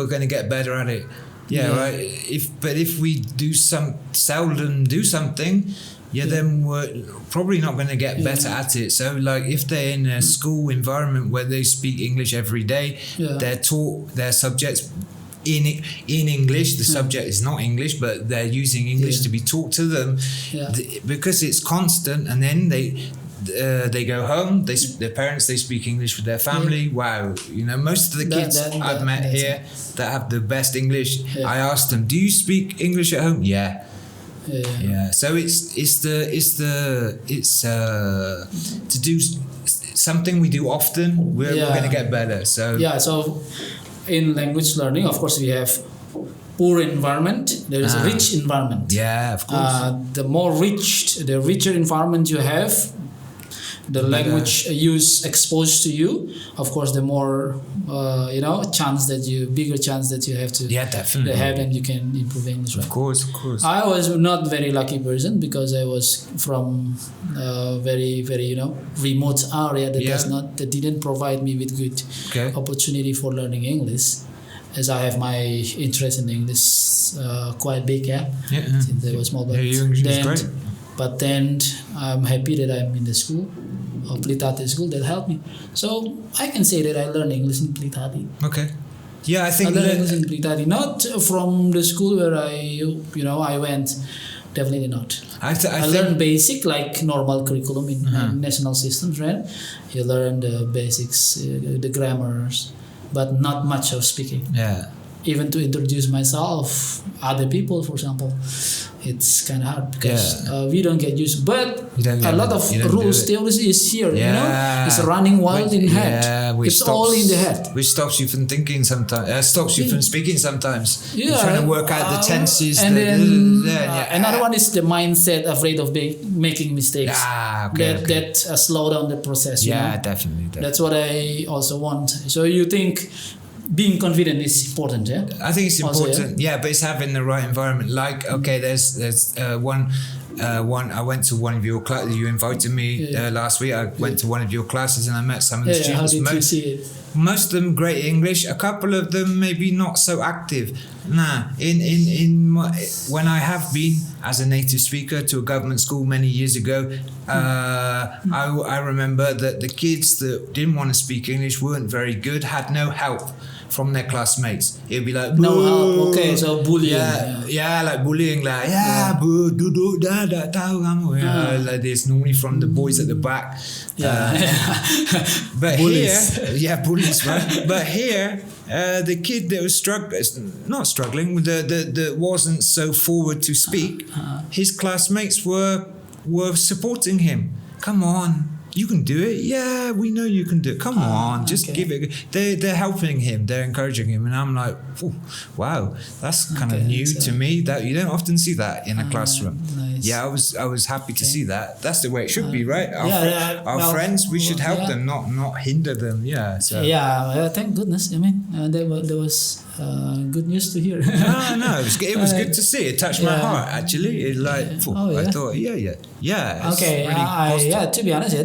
Speaker 3: going to get better at it. Yeah, right. If we seldom do something, then we're probably not going to get better at it. So, like, if they're in a school environment where they speak English every day, they're taught their subjects in English. The subject is not English, but they're using English to be taught to them because it's constant. And then they go home. Their parents, they speak English with their family. Wow, most of the kids I've met here that have the best English. I asked them, "Do you speak English at home?" Yeah. So it's to do something we do often. We're going to get better. So
Speaker 2: So in language learning, of course, we have poor environment. There is a rich environment.
Speaker 3: Yeah, of course.
Speaker 2: The richer environment you have, the language use exposed to you, of course, the more bigger chance that you have to
Speaker 3: definitely
Speaker 2: have, and you can improve English. Right?
Speaker 3: Of course.
Speaker 2: I was not very lucky person because I was from a very remote area that didn't provide me with good opportunity for learning English. As I have my interest in English quite big, since I was small. But then I'm happy that I'm in the school, Pelita Hati school, that helped me. So I can say that I learned English in Pelita Hati.
Speaker 3: Okay. Yeah, I think
Speaker 2: I learned English in Pelita Hati, not from the school where I went. Definitely not. I learned basic, like normal curriculum in national systems, right? You learn the basics, the grammars, but not much of speaking.
Speaker 3: Yeah.
Speaker 2: Even to introduce myself, other people, for example, it's kind of hard because we don't get used. But a lot of rules, theories is here. It's running wild in head. It's all in the head,
Speaker 3: which stops you from thinking sometimes. Stops you from speaking sometimes. You're trying to work out the tenses.
Speaker 2: And then another one is the mindset, afraid of making mistakes. That slow down the process.
Speaker 3: Definitely.
Speaker 2: That's what I also want. So you think being confident is important, yeah?
Speaker 3: I think it's important, also, but it's having the right environment. Like, there's one. I went to one of your classes. You invited me last week. I went to one of your classes and I met some of the students.
Speaker 2: How did you see it?
Speaker 3: Most of them great English. A couple of them maybe not so active. When I have been as a native speaker to a government school many years ago, I remember that the kids that didn't want to speak English weren't very good, had no help from their classmates. It'd be like,
Speaker 2: no help. Okay, so bullying.
Speaker 3: Like bullying, like duduk dah tak tahu kamu. Like this, normally from the boys at the back. But bullies. Here, bullies, right? But here, the kid that was struggling, that wasn't so forward to speak, his classmates were supporting him. Come on, you can do it. Yeah, we know you can do it. Come on, just give it. They're helping him. They're encouraging him, and I'm like, wow, that's kind of new to me. That you don't often see that in a classroom.
Speaker 2: Nice.
Speaker 3: Yeah, I was happy to see that. That's the way it should be, right? Our friends, we should help them, not hinder them. Yeah. So.
Speaker 2: Thank goodness. I mean, there was good news to hear.
Speaker 3: No, it was good to see. It touched my heart actually. It I thought,
Speaker 2: okay,
Speaker 3: really
Speaker 2: to be honest,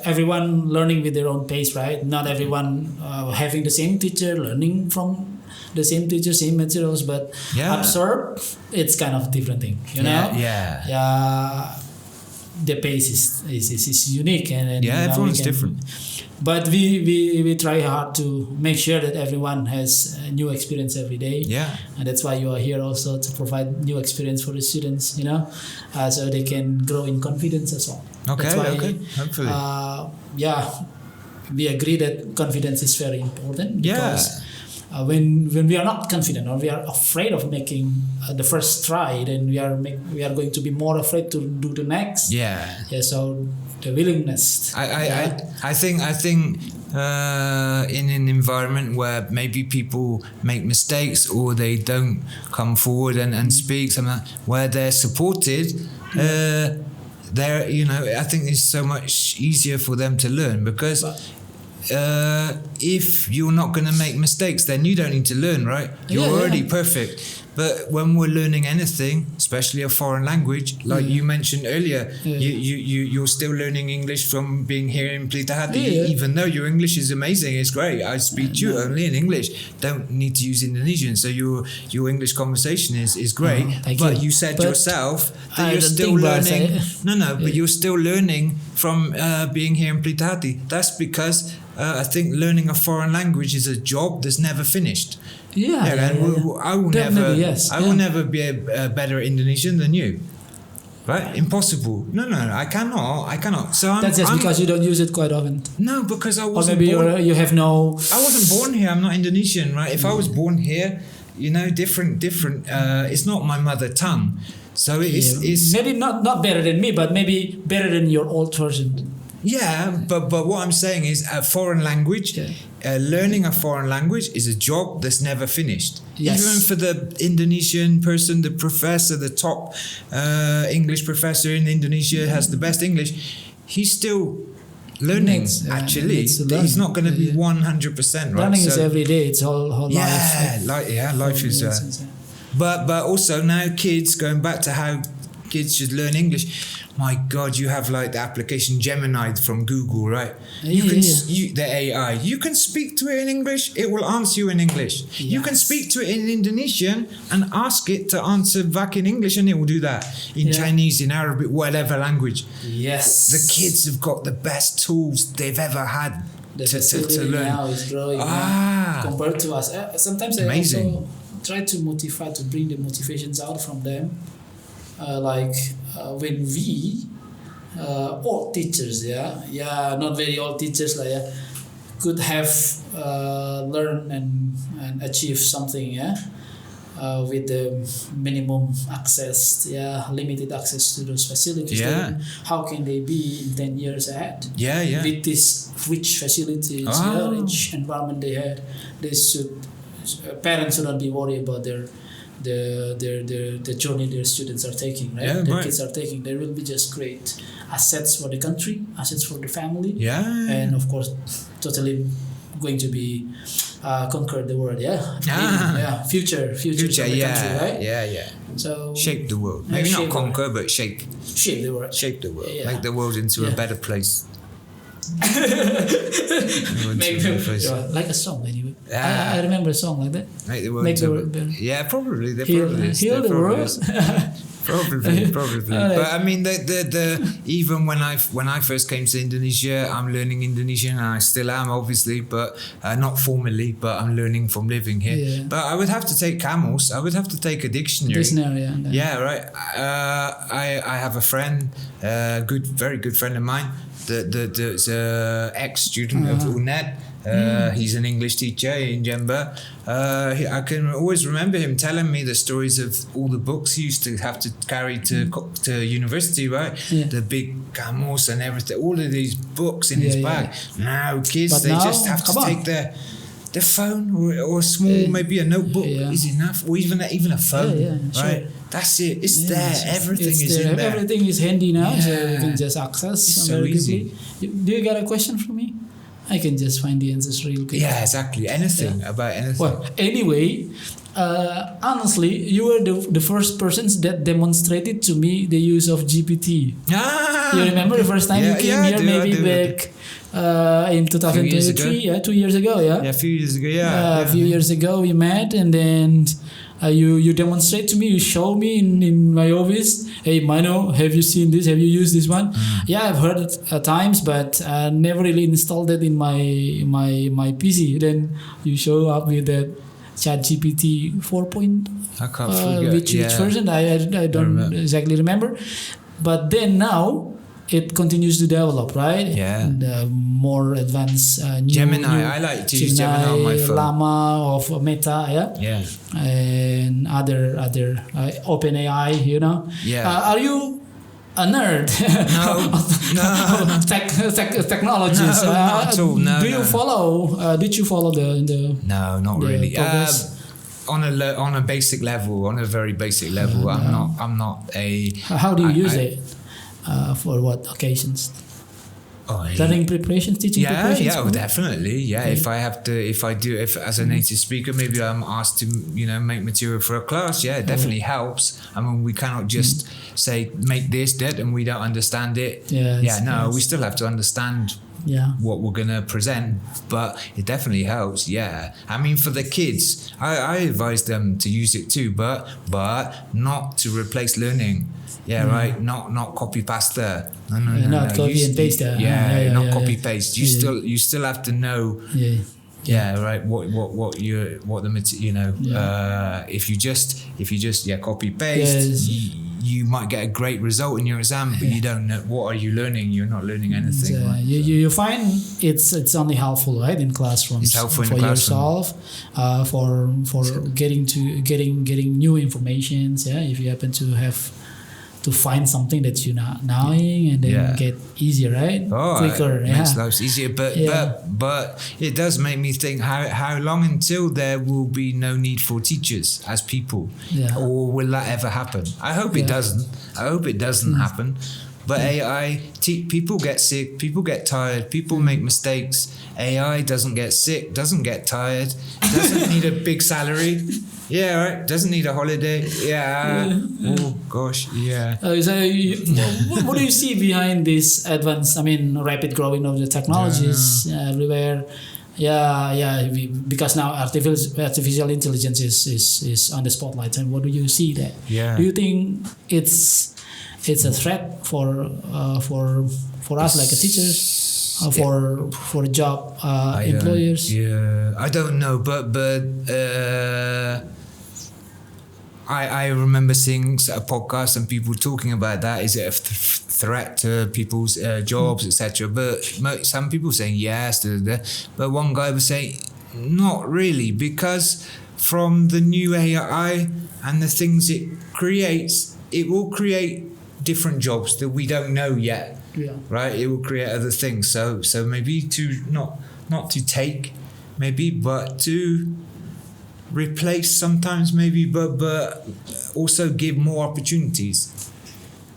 Speaker 2: everyone learning with their own pace, right? Not everyone having the same teacher, learning from the same teacher, same materials, but absorb, it's kind of different thing, you know? The pace is unique, and
Speaker 3: everyone's different.
Speaker 2: But we try hard to make sure that everyone has a new experience every day. And that's why you are here also, to provide new experience for the students, so they can grow in confidence as well.
Speaker 3: Okay. Hopefully.
Speaker 2: We agree that confidence is very important, because when we are not confident, or we are afraid of making the first try, then we are going to be more afraid to do the next. So the willingness.
Speaker 3: I think in an environment where maybe people make mistakes, or they don't come forward and speak, something where they're supported, I think it's so much easier for them to learn, because if you're not going to make mistakes, then you don't need to learn, right? You're already perfect. But when we're learning anything, especially a foreign language, like you mentioned earlier, you're still learning English from being here in Pelita Hati, even though your English is amazing. It's great. I speak to you only in English. Don't need to use Indonesian. So your English conversation is great. But you said yourself that you're still learning. But you're still learning from being here in Pelita Hati. That's because I think learning a foreign language is a job that's never finished. I will never be a better Indonesian than you. Right? Impossible. No, I cannot. So
Speaker 2: that's just because you don't use it quite often.
Speaker 3: No, because I
Speaker 2: Or
Speaker 3: wasn't
Speaker 2: maybe
Speaker 3: born.
Speaker 2: you have no.
Speaker 3: I wasn't born here. I'm not Indonesian, right? If I was born here, different. It's not my mother tongue, so it's
Speaker 2: maybe not better than me, but maybe better than your old version.
Speaker 3: Yeah, but what I'm saying is a foreign language, learning a foreign language is a job that's never finished.
Speaker 2: Yes.
Speaker 3: Even for the Indonesian person, the professor, the top English professor in Indonesia has the best English, he's still learning, actually. He's not going to be 100%, right?
Speaker 2: Learning is every day, it's whole life.
Speaker 3: Life is... But also now kids, going back to how kids should learn English, my God, you have like the application Gemini from Google, right? The AI. You can speak to it in English, it will answer you in English. Yes. You can speak to it in Indonesian and ask it to answer back in English, and it will do that in Chinese, in Arabic, whatever language.
Speaker 2: Yes.
Speaker 3: The kids have got the best tools they've ever had to learn.
Speaker 2: Now is growing compared to us. Sometimes I also try to motivate, to bring the motivations out from them. When we old teachers, not very old teachers, could have learned and achieve something, with the minimum access, limited access to those facilities. Then how can they be in 10 years ahead? With this rich facilities, rich environment they had, parents should not be worried about the journey their students are taking, right? Kids are taking. There will be just great assets for the country, assets for the family, and of course, totally going to be conquer the world, future of the country, right? So
Speaker 3: shape the world. Maybe not conquer, but shape
Speaker 2: the world.
Speaker 3: Shape the world. Make the world into a better place.
Speaker 2: Like a song anyway. I remember a song like that.
Speaker 3: Make the world better. Yeah, probably.
Speaker 2: Heal the world.
Speaker 3: Probably. But I mean, even when I first came to Indonesia, I'm learning Indonesian, and I still am, obviously, but not formally. But I'm learning from living here. Yeah. But I would have to take camels. I would have to take a dictionary. Yeah, right. I have a friend, very good friend of mine. The ex-student of UNED. He's an English teacher in Jember. I can always remember him telling me the stories of all the books he used to have to carry to university, right? The big camels and everything, all of these books in his bag. Now kids, they just have to take their phone or a small, maybe a notebook is enough, or even a phone, right? Sure. That's it. It's there. Everything is in there.
Speaker 2: Everything is handy now, so you can just access.
Speaker 3: It's so easy.
Speaker 2: Do you got a question for me? I can just find the answers real quick.
Speaker 3: Yeah, exactly. Anything about anything.
Speaker 2: Well, anyway, honestly, you were the first persons that demonstrated to me the use of GPT. You remember the first time you came here, back in 2023, 2 years ago,
Speaker 3: a few years ago,
Speaker 2: a few years ago we met, and then you demonstrate to me, you show me in my office, hey Mano, have you seen this, have you used this one? Yeah, I've heard it at times, but never really installed it in my PC. Then you show up with that ChatGPT 4.
Speaker 3: I can't forget
Speaker 2: which version, I don't exactly remember, but then now it continues to develop, right?
Speaker 3: Yeah.
Speaker 2: And more advanced
Speaker 3: Gemini. I like to use Gemini on my phone.
Speaker 2: Llama of Meta,
Speaker 3: Yeah.
Speaker 2: And other OpenAI,
Speaker 3: Yeah.
Speaker 2: Are you a nerd?
Speaker 3: No.
Speaker 2: Technologies.
Speaker 3: No, not at all. No.
Speaker 2: You follow? Did you follow the?
Speaker 3: No, not really. On a basic level, on a very basic level, I'm not a.
Speaker 2: How do you use it? For what occasions? Learning preparations, teaching preparations.
Speaker 3: Yeah, definitely. Yeah,
Speaker 2: Okay.
Speaker 3: if as a native speaker, maybe I'm asked to, make material for a class. Yeah, it definitely helps. I mean, we cannot just say make this, that, and we don't understand it.
Speaker 2: Yes,
Speaker 3: We still have to understand what we're gonna present, but it definitely helps. Yeah, I mean, for the kids, I advise them to use it too, but not to replace learning. Yeah, right. Not copy pasta. No.
Speaker 2: Not copy and paste.
Speaker 3: Not copy paste. You still have to know. Yeah, right. What the material. If you just copy paste, you might get a great result in your exam, but you don't know what are you learning. You're not learning anything. Right?
Speaker 2: You find it's only helpful, right, in classrooms.
Speaker 3: It's helpful
Speaker 2: for
Speaker 3: in the classroom.
Speaker 2: yourself, for getting new informations. Yeah, if you happen to have to find something that you're not knowing, and then get easier, right? Quicker.
Speaker 3: It makes life easier, but it does make me think how long until there will be no need for teachers as people, or will that ever happen? I hope it doesn't. I hope it doesn't happen. But AI, people get sick, people get tired, people make mistakes. AI doesn't get sick, doesn't get tired, doesn't need a big salary. Yeah, right. Doesn't need a holiday. Yeah. Oh gosh. Yeah.
Speaker 2: So what do you see behind this rapid growing of the technologies everywhere? Because now artificial intelligence is on the spotlight. And what do you see there?
Speaker 3: Yeah.
Speaker 2: Do you think it's a threat for us like a teachers, for job employers?
Speaker 3: I don't know, but I remember seeing a podcast and people talking about that. Is it a threat to people's jobs, etc.? But some people saying yes, but one guy was saying not really, because from the new AI and the things it creates, it will create different jobs that we don't know yet.
Speaker 2: Yeah.
Speaker 3: Right. It will create other things. So maybe to not to take, maybe, but to replace sometimes, maybe, but also give more opportunities.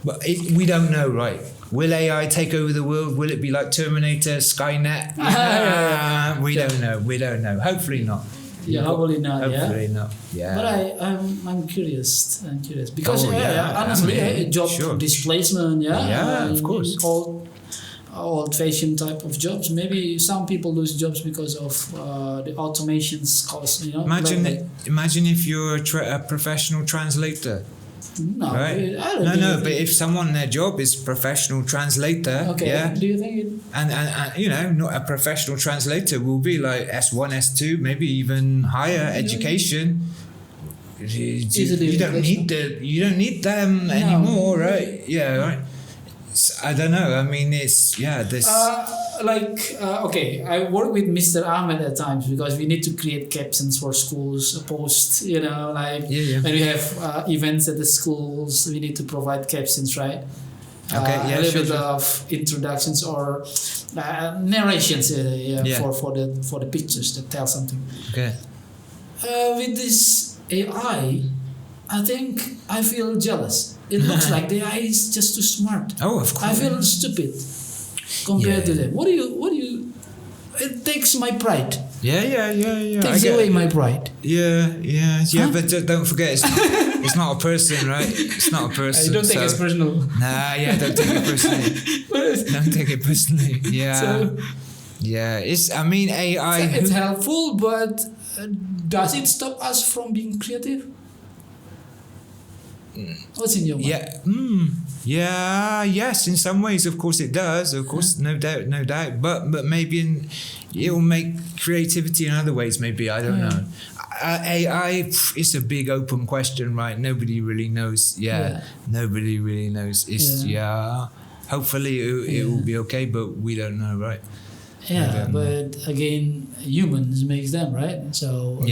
Speaker 3: But we don't know, right? Will AI take over the world? Will it be like Terminator, Skynet? We don't know. Hopefully not.
Speaker 2: Hopefully not.
Speaker 3: Hopefully not. Yeah.
Speaker 2: But I'm curious because honestly, job displacement.
Speaker 3: Yeah, of course.
Speaker 2: Old-fashioned type of jobs. Maybe some people lose jobs because of the automations cause.
Speaker 3: Imagine if you're a professional translator.
Speaker 2: No,
Speaker 3: right?
Speaker 2: I don't
Speaker 3: No. But if someone, their job is professional translator,
Speaker 2: do you think it?
Speaker 3: And not a professional translator will be like S1, S2, maybe even higher education. You don't need them anymore, right? Yeah, right. I don't know. I mean, it's this.
Speaker 2: I work with Mr. Ahmed at times because we need to create captions for schools, posts. When we have events at the schools, we need to provide captions, right? A little bit of introductions or narrations for the pictures that tell something.
Speaker 3: Okay.
Speaker 2: With this AI, I think I feel jealous. It looks like the AI is just too smart.
Speaker 3: Oh, of course.
Speaker 2: I feel stupid compared to them. What do you? It takes my pride.
Speaker 3: Yeah.
Speaker 2: Takes away my pride.
Speaker 3: Yeah. Huh? But don't forget, it's not a person, right? It's not a person.
Speaker 2: Don't take it personal.
Speaker 3: Nah, don't take it personally. Don't take it personally. Yeah. AI.
Speaker 2: It's helpful, but does it stop us from being creative? What's in your mind?
Speaker 3: Yes, in some ways, of course it does. Of course, no doubt. But maybe it will make creativity in other ways. Maybe, I don't know. AI is a big open question, right? Nobody really knows. Nobody really knows. It's hopefully it will be okay, but we don't know, right?
Speaker 2: But again, humans makes them, right? So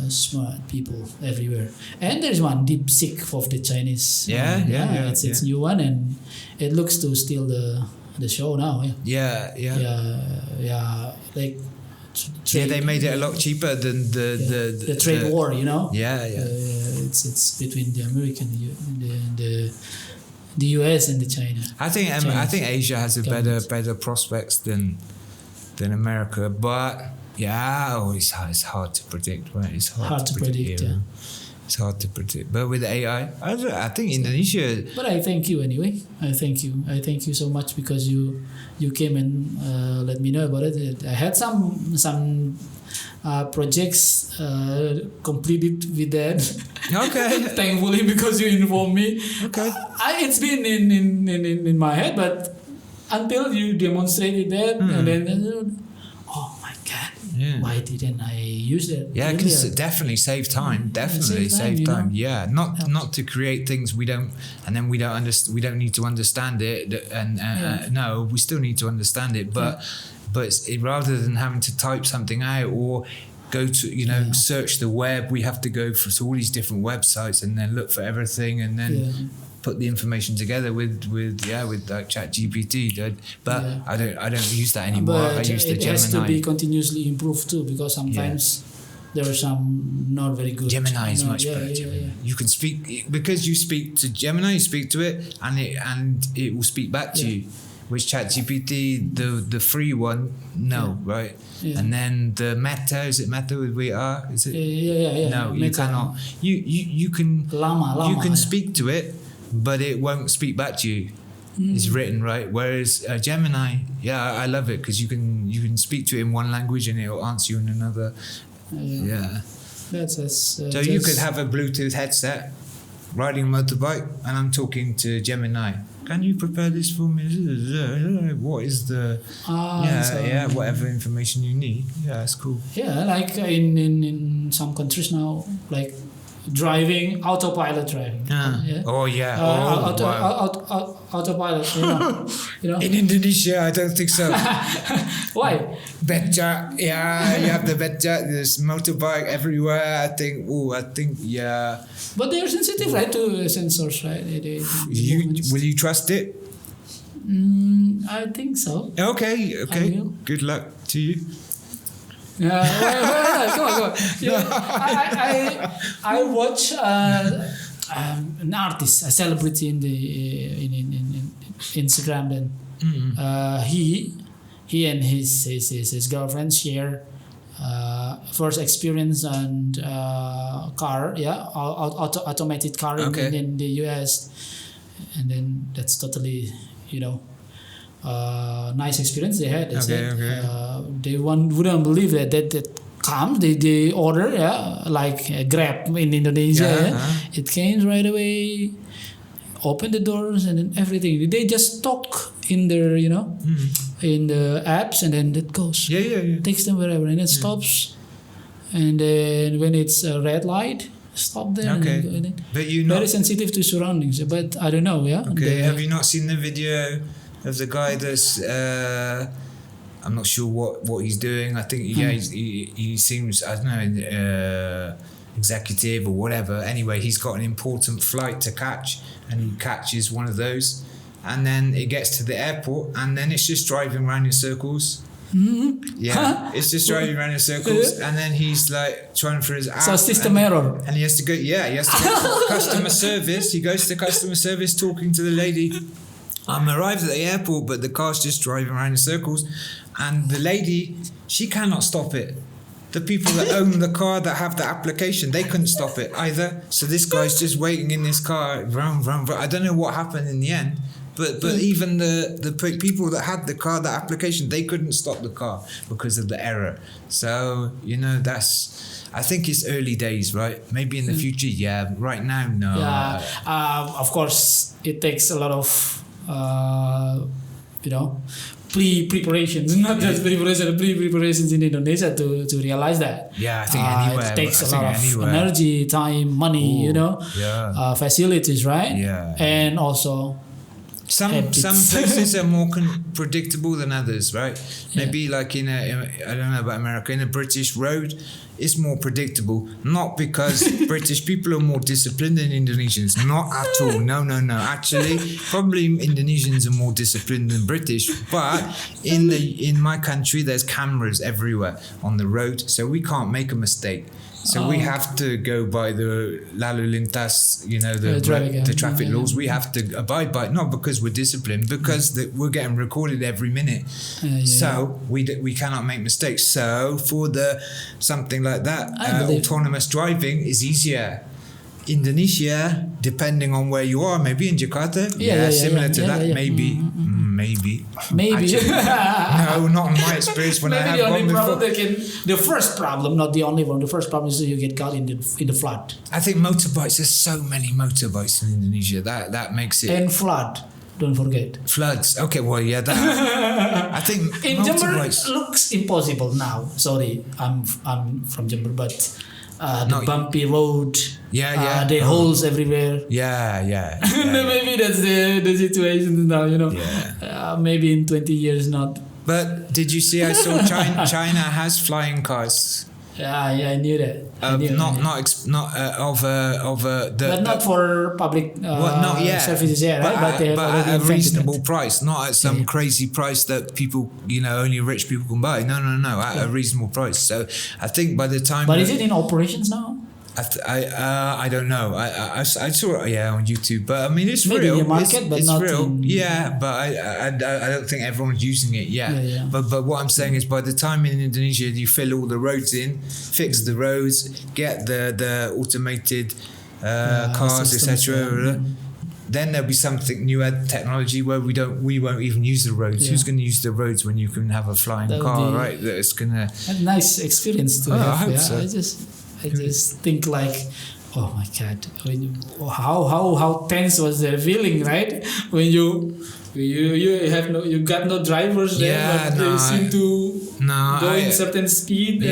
Speaker 2: smart people everywhere, and there's one deep sick of the Chinese. It's new one, and it looks to steal the show now.
Speaker 3: They made it a lot cheaper than the
Speaker 2: trade war.
Speaker 3: Yeah.
Speaker 2: It's between the American and the US and the China.
Speaker 3: I think Asia has a
Speaker 2: governments.
Speaker 3: better prospects than America, but it's hard to predict, right? It's hard to predict.
Speaker 2: Yeah.
Speaker 3: It's hard to predict, but with AI, I think Indonesia.
Speaker 2: But I thank you anyway. I thank you so much because you came and let me know about it. I had some projects completed with that.
Speaker 3: Okay.
Speaker 2: Thankfully, because you informed me.
Speaker 3: Okay.
Speaker 2: It's been in my head, but until you demonstrated that, and then oh my God, why didn't I use that?
Speaker 3: Yeah, because it definitely save time. Definitely save time. Yeah, not to create things we don't need to understand it. No, we still need to understand it, but rather than having to type something out or go to search the web, we have to go to all these different websites and then look for everything and then put the information together with like ChatGPT. But I don't use that anymore. I use the Gemini. It has to be
Speaker 2: continuously improved too, because sometimes there are some not very good.
Speaker 3: Gemini is much better. You can speak, because you speak to Gemini, you speak to it, and it will speak back to you. With ChatGPT, the free one, right? Yeah. And then the Meta, is it Meta with VR? Is it?
Speaker 2: Yeah.
Speaker 3: No,
Speaker 2: Meta.
Speaker 3: You cannot. You can.
Speaker 2: Llama.
Speaker 3: You can speak to it, but it won't speak back to you. It's written, right? Whereas Gemini, I love it because you can speak to it in one language and it will answer you in another. So you could have a Bluetooth headset, riding a motorbike, and I'm talking to Gemini. Can you prepare this for me? What is the whatever information you need? Yeah, it's cool.
Speaker 2: Yeah, like in some countries now, like autopilot driving. Autopilot. You know.
Speaker 3: In Indonesia, I don't think so.
Speaker 2: Why?
Speaker 3: Beca, you have the beca. There's motorbike everywhere. I think.
Speaker 2: But they are sensitive, right, to sensors, right?
Speaker 3: Will you trust it?
Speaker 2: I think so.
Speaker 3: Okay. Good luck to you.
Speaker 2: Go on. I watch an artist, a celebrity in Instagram. Then he and his girlfriend share first experience on car, automated car in the US, and then that's totally nice experience they had. They said they wouldn't believe that comes. They order like Grab in Indonesia. It came right away, open the doors and then everything. They just talk in their in the apps, and then it goes. Takes them wherever, and it stops. And then when it's a red light, stop there. And
Speaker 3: but you're
Speaker 2: very sensitive to surroundings. But I don't know.
Speaker 3: Have you not seen the video of the guy that's I'm not sure what he's doing. I think he seems, I don't know, executive or whatever. Anyway, he's got an important flight to catch, and he catches one of those, and then it gets to the airport, and then it's just driving around in circles. It's just driving around in circles, and then he's like trying for his app.
Speaker 2: So system error.
Speaker 3: And he has to go to customer service. He goes to customer service talking to the lady. I'm arrived at the airport, but the car's just driving around in circles, and the lady, she cannot stop it. The people that own the car, that have the application, they couldn't stop it either. So this guy's just waiting in this car, round. I don't know what happened in the end, but even the people that had the car, the application, they couldn't stop the car because of the error. So I think it's early days, right? Maybe in the future, right now, no.
Speaker 2: Of course, it takes a lot of pre-preparations, not just pre-preparations in Indonesia to realize that.
Speaker 3: I think anywhere.
Speaker 2: It takes a lot of energy, time, money, facilities, right? And also
Speaker 3: some places are more predictable than others, right? Maybe like I don't know about America, in a British road, it's more predictable. Not because British people are more disciplined than Indonesians. Not at all. No. Actually, probably Indonesians are more disciplined than British. But in my country, there's cameras everywhere on the road, so we can't make a mistake. So we have to go by the lalu lintas, the traffic laws. We have to abide by it, not because we're disciplined, because we're getting recorded every minute. So we cannot make mistakes. So for something like that, autonomous driving is easier. Indonesia, depending on where you are, maybe in Jakarta, similar to that, maybe. Maybe. Actually, no, not in my experience. When
Speaker 2: Maybe
Speaker 3: I have
Speaker 2: the only
Speaker 3: gone
Speaker 2: problem
Speaker 3: before.
Speaker 2: the first problem, not the only one. The first problem is that you get caught in the flood.
Speaker 3: I think motorbikes. There's so many motorbikes in Indonesia that makes it.
Speaker 2: And flood. Don't forget.
Speaker 3: Floods. Okay, well, yeah, that. I think
Speaker 2: In Jember
Speaker 3: motorbikes.
Speaker 2: looks impossible now. Sorry, I'm from Jember, but the bumpy road. The holes everywhere.
Speaker 3: Yeah.
Speaker 2: Maybe that's the situation now. Maybe in 20 years not.
Speaker 3: But did you see? I saw China has flying cars.
Speaker 2: Yeah, I knew that. But not for public services here, right? But they have
Speaker 3: at
Speaker 2: already
Speaker 3: a
Speaker 2: invented
Speaker 3: reasonable
Speaker 2: it.
Speaker 3: price, not at some crazy price that people, only rich people can buy. No, at a reasonable price. So I think by the time.
Speaker 2: But is it in operations now?
Speaker 3: I don't know. I saw it on YouTube, but I mean it's
Speaker 2: Maybe
Speaker 3: real.
Speaker 2: in the market, but
Speaker 3: it's
Speaker 2: not
Speaker 3: real.
Speaker 2: in.
Speaker 3: But I don't think everyone's using it yet.
Speaker 2: Yeah.
Speaker 3: But what I'm saying is, by the time in Indonesia you fill all the roads in, fix the roads, get the automated cars, etc. Then there'll be something new technology where we won't even use the roads. Who's going to use the roads when you can have a flying car, right? That's gonna.
Speaker 2: A nice experience to have.
Speaker 3: I hope so.
Speaker 2: I just think like, oh my God, how tense was the feeling, right? When you got no drivers there, but they seem to go in certain speed,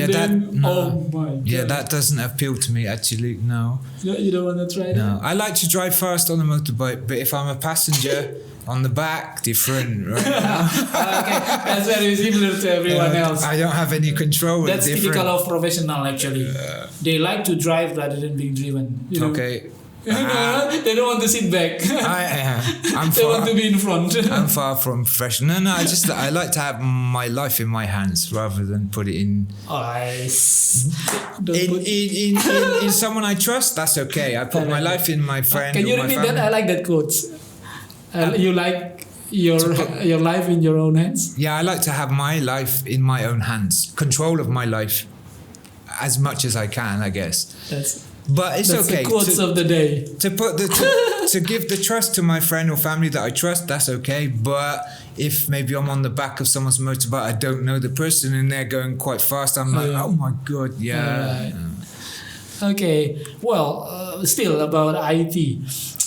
Speaker 2: oh my God.
Speaker 3: Yeah, that doesn't appeal to me actually. No.
Speaker 2: You don't want to try that?
Speaker 3: No, I like to drive fast on a motorbike, but if I'm a passenger on the back, different, right?
Speaker 2: Okay, that's very similar to everyone else.
Speaker 3: I don't have any control.
Speaker 2: That's typical of professional actually. They like to drive rather than being driven.
Speaker 3: Okay.
Speaker 2: They don't want to sit back. They want to be in front.
Speaker 3: I'm far from professional. No, I like to have my life in my hands rather than put it in. In someone I trust. That's okay. I put my life in my friend.
Speaker 2: Can you repeat that? I like that quote. You like your life in your own hands?
Speaker 3: Yeah, I like to have my life in my own hands. Control of my life as much as I can, I guess. But it's
Speaker 2: that's
Speaker 3: okay.
Speaker 2: The quotes of the day.
Speaker 3: To give the trust to my friend or family that I trust, that's okay. But if maybe I'm on the back of someone's motorbike, I don't know the person and they're going quite fast, I'm like, oh my God,
Speaker 2: Okay, well, still about IT,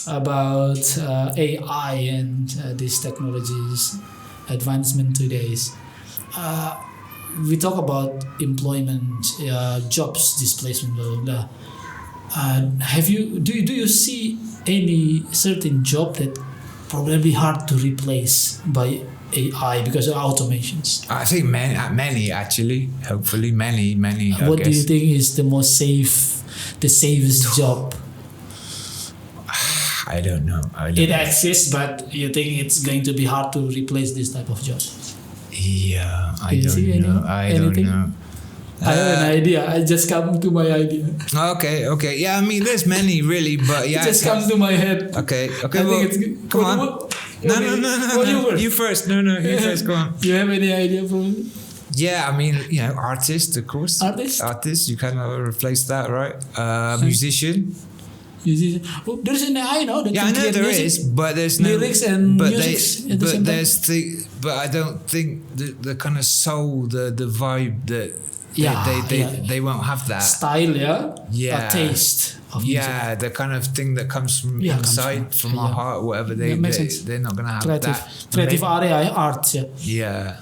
Speaker 2: about AI and these technologies advancement today's. We talk about employment, jobs displacement, blah, blah, blah. Do you see any certain job that probably hard to replace by AI because of automations?
Speaker 3: I think many actually. Hopefully, many.
Speaker 2: What do you think is the safest job?
Speaker 3: I don't know.
Speaker 2: It exists, but you think it's going to be hard to replace this type of job?
Speaker 3: Yeah, I don't know. I don't know.
Speaker 2: I have an idea. I just come to my idea.
Speaker 3: Okay. Yeah, I mean, there's many really, but yeah.
Speaker 2: It just comes to my head.
Speaker 3: Okay.
Speaker 2: I think it's good.
Speaker 3: Come on. No. You first. No, you first. Go on.
Speaker 2: You have any idea for me?
Speaker 3: Yeah, I mean, artist, of course. Artist. You cannot replace that, right? Musician.
Speaker 2: Oh, there's an AI now.
Speaker 3: I know there is, but there's no
Speaker 2: lyrics and music.
Speaker 3: But I don't think the kind of soul, the vibe that they won't have that
Speaker 2: style, a taste of music.
Speaker 3: The kind of thing that comes from inside, from our heart, whatever. They're not gonna have
Speaker 2: creative area, art.
Speaker 3: Yeah,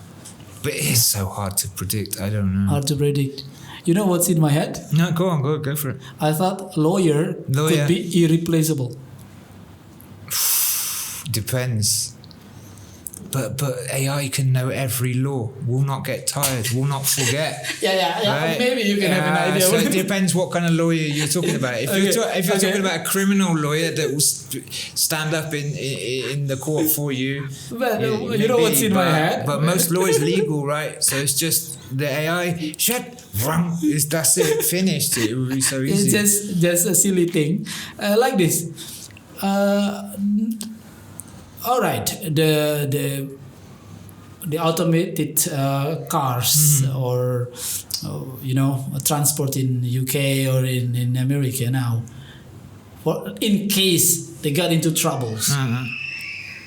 Speaker 3: but it is so hard to predict. I don't know.
Speaker 2: Hard to predict. You know what's in my head?
Speaker 3: No, go for it.
Speaker 2: I thought lawyer could be irreplaceable.
Speaker 3: Depends. but AI can know every law, will not get tired, will not forget.
Speaker 2: Right? Maybe you can have an idea.
Speaker 3: So it depends what kind of lawyer you're talking about. If you're talking about a criminal lawyer that will stand up in the court for you,
Speaker 2: but you know what's in my head?
Speaker 3: But most law is legal, right? So it's just the AI. That's it, finished. It will be so easy.
Speaker 2: It's just a silly thing, like this. All right, the automated cars or transport in UK or in America now. In case they got into troubles,